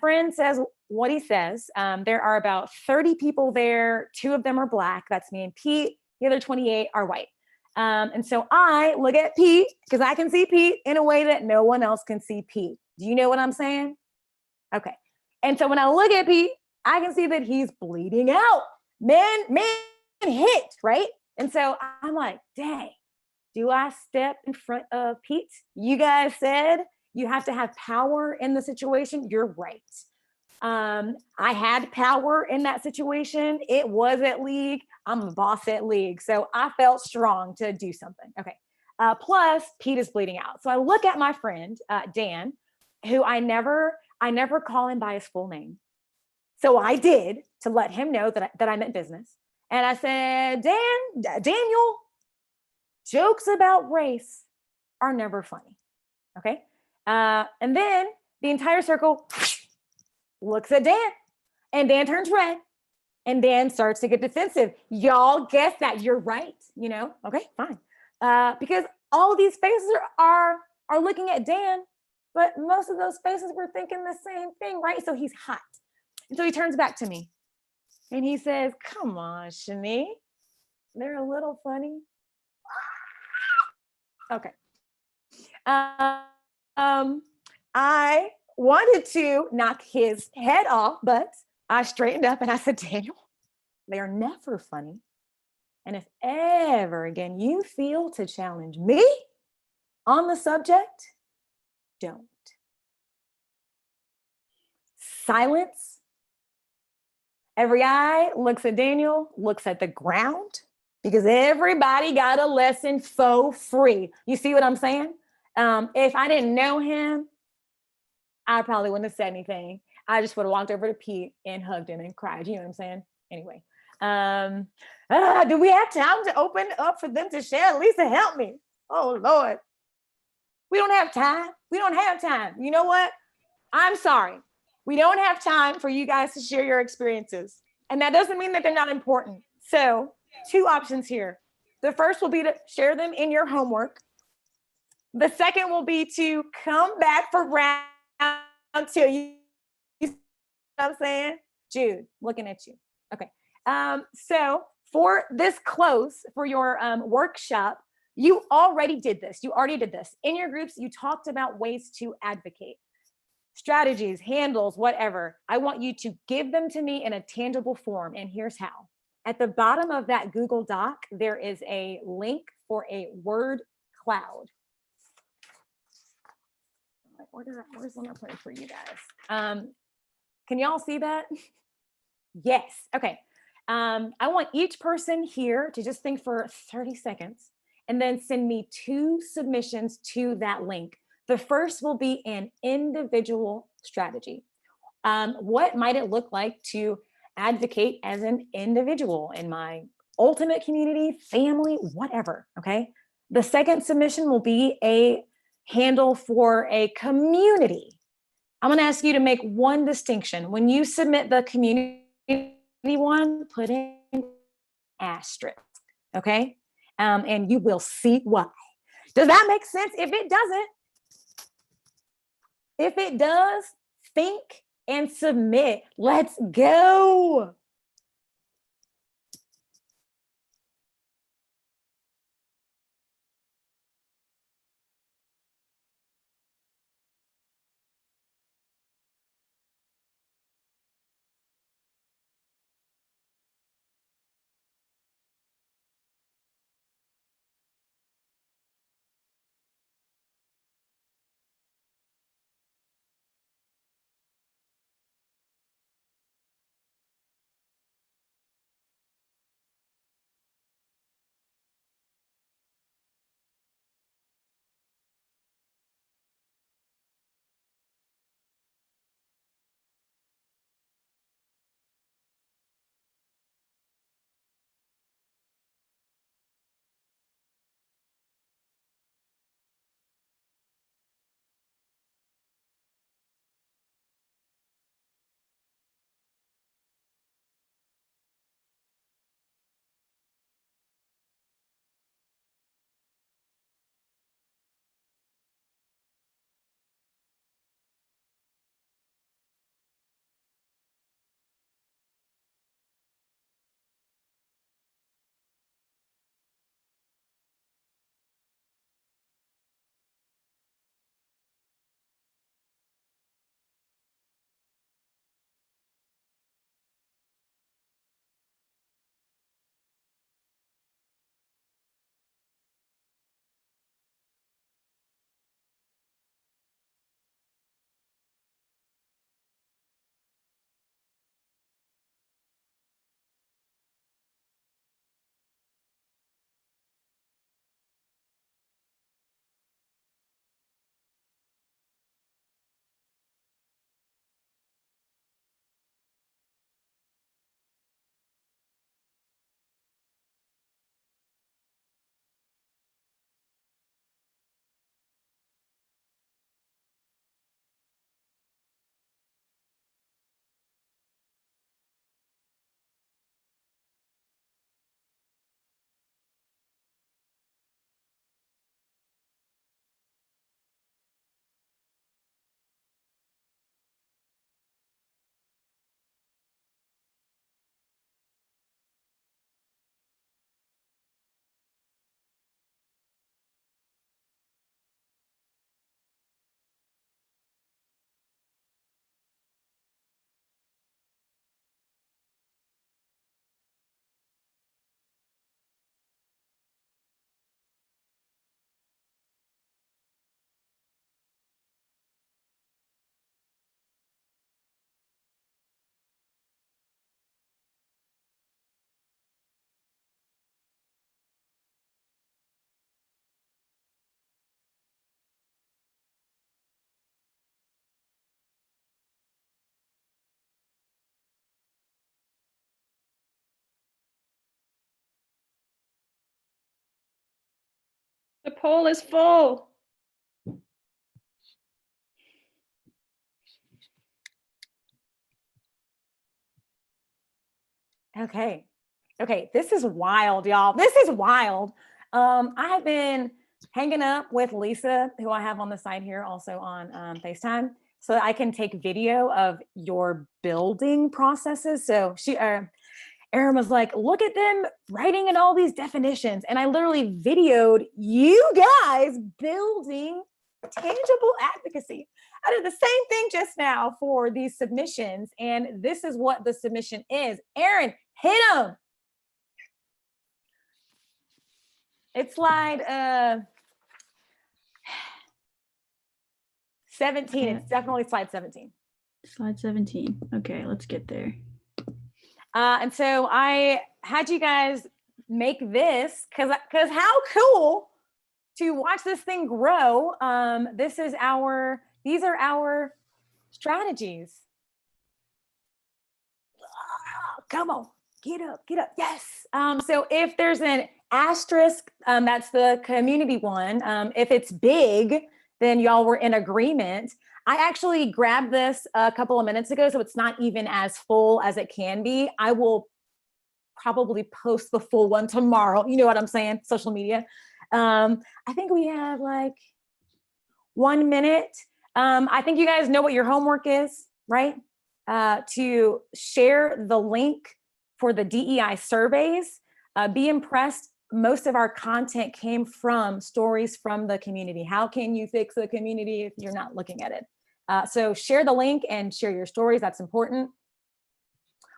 friend says what he says. There are about 30 people there. 2 of them are Black. That's me and Pete. The other 28 are white. And so I look at Pete because I can see Pete in a way that no one else can see Pete. Do you know what I'm saying? Okay. And so when I look at Pete, I can see that he's bleeding out. Man hit, right? And so I'm like, dang, do I step in front of Pete? You guys said you have to have power in the situation. You're right. I had power in that situation. It was at league. I'm a boss at league. So I felt strong to do something. Okay. Plus Pete is bleeding out. So I look at my friend, Dan, who I never call him by his full name. So I did to let him know that I meant business. And I said, Daniel, jokes about race are never funny. Okay. And then the entire circle looks at Dan, and Dan turns red, and Dan starts to get defensive. Y'all guess that. You're right. You know, okay, fine. Because all of these faces are looking at Dan, but most of those faces were thinking the same thing, right? So he's hot. And so he turns back to me and he says, come on, Shanye, they're a little funny. Okay. I wanted to knock his head off, but I straightened up and I said, Daniel, they are never funny. And if ever again you feel to challenge me on the subject, don't. Silence. Every eye looks at Daniel, looks at the ground, because everybody got a lesson for free. You see what I'm saying? If I didn't know him, I probably wouldn't have said anything. I just would have walked over to Pete and hugged him and cried. You know what I'm saying? Anyway, do we have time to open up for them to share? Lisa, help me. Oh, Lord. We don't have time. We don't have time. You know what? I'm sorry. We don't have time for you guys to share your experiences. And that doesn't mean that they're not important. So 2 options here. The first will be to share them in your homework. The second will be to come back for round 2. You know what I'm saying? Jude, looking at you. Okay. So for this close, for your workshop, you already did this. You already did this. In your groups, you talked about ways to advocate. Strategies, handles, whatever. I want you to give them to me in a tangible form, and here's how. At the bottom of that Google Doc, there is a link for a word cloud. Where's one I put for you guys? Can y'all see that? Yes. Okay. I want each person here to just think for 30 seconds and then send me 2 submissions to that link. The first will be an individual strategy. What might it look like to advocate as an individual in my ultimate community, family, whatever, okay? The second submission will be a handle for a community. I'm gonna ask you to make one distinction. When you submit the community one, put in asterisk, Okay. And you will see why. Does that make sense? If it doesn't, if it does, think and submit. Let's go. The poll is full. Okay. Okay. This is wild, y'all. This is wild. I have been hanging up with Lisa, who I have on the side here, also on FaceTime, so that I can take video of your building processes. So Erin was like, look at them writing in all these definitions. And I literally videoed you guys building tangible advocacy. I did the same thing just now for these submissions. And this is what the submission is. Erin, hit them. It's slide 17. It's definitely slide 17. Slide 17. Okay, let's get there. And so I had you guys make this because how cool to watch this thing grow. These are our strategies. Come on, get up. Yes. So if there's an asterisk, that's the community one. If it's big, then y'all were in agreement. I actually grabbed this a couple of minutes ago, so it's not even as full as it can be. I will probably post the full one tomorrow. You know what I'm saying? Social media. I think we have like 1 minute. I think you guys know what your homework is, right? To share the link for the DEI surveys. Be impressed. Most of our content came from stories from the community. How can you fix the community if you're not looking at it? So share the link and share your stories. That's important.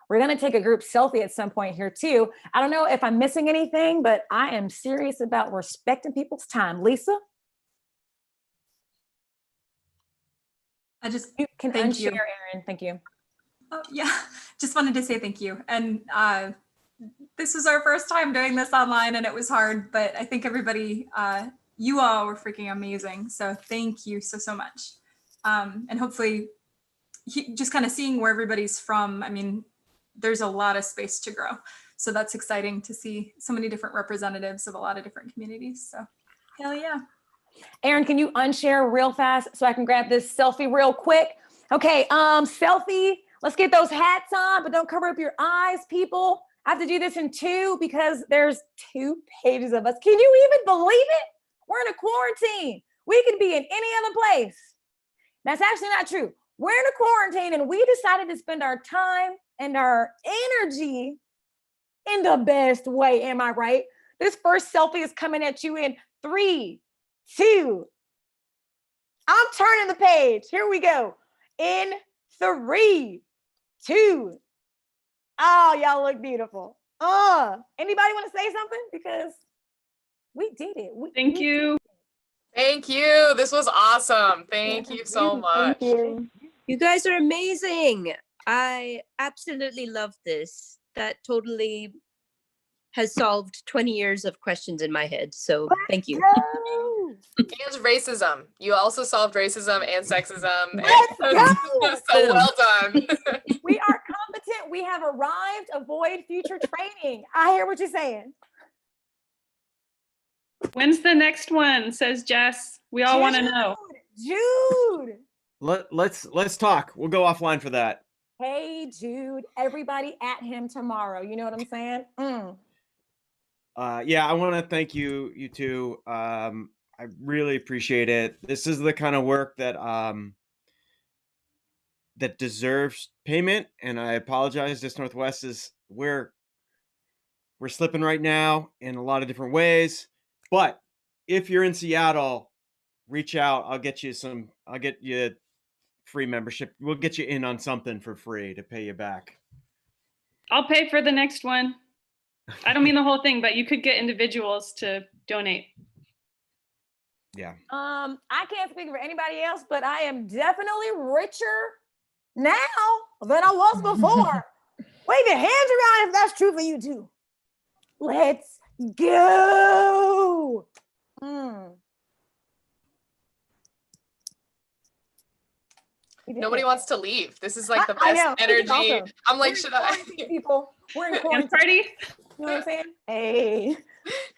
We're going to take a group selfie at some point here too. I don't know if I'm missing anything, but I am serious about respecting people's time. Lisa? You can thank unshare, you. Erin. Thank you. Oh, yeah, just wanted to say thank you. And this was our first time doing this online and it was hard, but I think everybody, you all were freaking amazing. So thank you so much. And hopefully just kind of seeing where everybody's from. I mean, there's a lot of space to grow. So that's exciting to see so many different representatives of a lot of different communities. So hell yeah. Erin, can you unshare real fast so I can grab this selfie real quick? Okay, selfie. Let's get those hats on, but don't cover up your eyes, people. I have to do this in 2 because there's 2 pages of us. Can you even believe it? We're in a quarantine. We could be in any other place. That's actually not true. We're in a quarantine and we decided to spend our time and our energy in the best way. Am I right? This first selfie is coming at you in 3, 2. I'm turning the page. Here we go. In 3, 2. Oh, y'all look beautiful. Anybody want to say something? Because we did it. Thank you. Thank you. This was awesome. Thank you so much. Thank you. You guys are amazing. I absolutely love this. That totally has solved 20 years of questions in my head. So thank you. And racism. You also solved racism and sexism. Let's go. So well done. We are competent. We have arrived. Avoid future training. I hear what you're saying. When's the next one? Says Jess. We all want to know. Jude. Let's talk. We'll go offline for that. Hey, Jude. Everybody at him tomorrow. You know what I'm saying? Yeah, I want to thank you two. I really appreciate it. This is the kind of work that that deserves payment, and I apologize. This Northwest is we're slipping right now in a lot of different ways. But if you're in Seattle, reach out. I'll get you free membership. We'll get you in on something for free to pay you back. I'll pay for the next one. I don't mean the whole thing, but you could get individuals to donate. Yeah. I can't speak for anybody else, but I am definitely richer now than I was before. Wave your hands around if that's true for you too. Let's go. Nobody wants to leave. This is like the best energy. Awesome. I'm like, should I? People, we're in quarantine. Party. You know what I'm saying? Hey.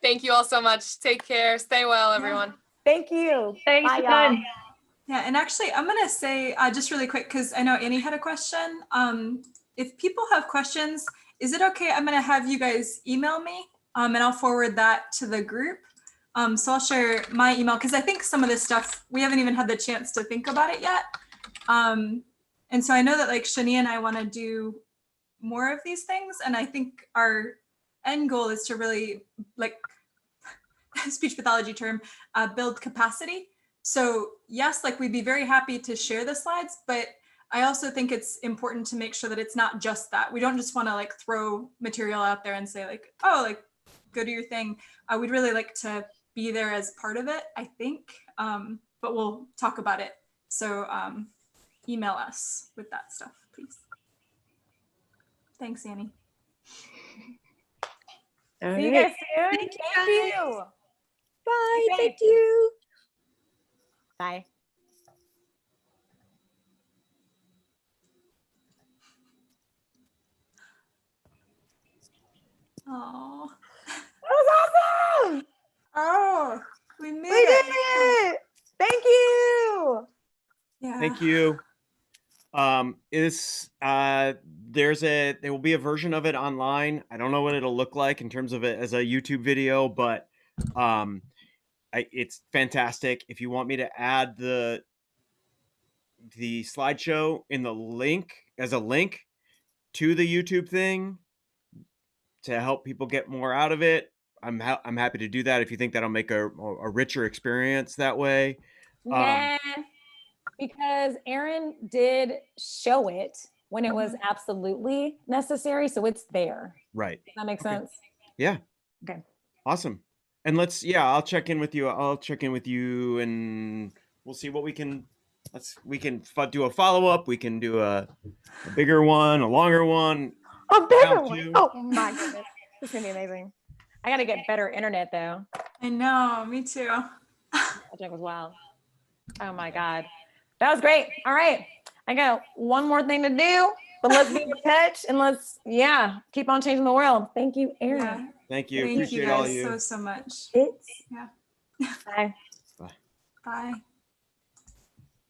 Thank you all so much. Take care. Stay well, everyone. Thank you. Thanks, bye, y'all. Yeah, and actually, I'm gonna say just really quick because I know Annie had a question. If people have questions, is it okay? I'm gonna have you guys email me, and I'll forward that to the group. So I'll share my email because I think some of this stuff we haven't even had the chance to think about it yet. And so I know that like Shanye and I want to do more of these things, and I think our end goal is to really, like, speech pathology term, build capacity. So yes, like we'd be very happy to share the slides, but I also think it's important to make sure that it's not just that. We don't just want to like throw material out there and say like, oh, like go do your thing. We'd really like to be there as part of it, I think, but we'll talk about it. So email us with that stuff, please. Thanks, Annie. See you guys soon. Thank you. Bye. Thank you. Bye. Oh, that was awesome. Oh, we made we did it. Thank you. Yeah. Thank you. there will be a version of it online. I don't know what it'll look like in terms of it as a YouTube video, but it's fantastic. If you want me to add the slideshow in the link as a link to the YouTube thing to help people get more out of it, I'm happy to do that if you think that'll make a richer experience that way. Nah, because Aaron did show it when it was absolutely necessary, so it's there. Right. Does that make sense? Yeah. Okay. Awesome. And I'll check in with you. I'll check in with you and we'll see what we can do a follow-up. We can do a bigger one, a longer one. A bigger one. Oh my goodness. This is gonna be amazing. I gotta get better internet though. I know, me too. That joke was wild. Oh my God. That was great. All right. I got one more thing to do, but let's be in touch and let's, keep on changing the world. Thank you, Aaron. Yeah. Thank you. Thank Appreciate you all guys you. so much. It's Yeah. bye. Bye.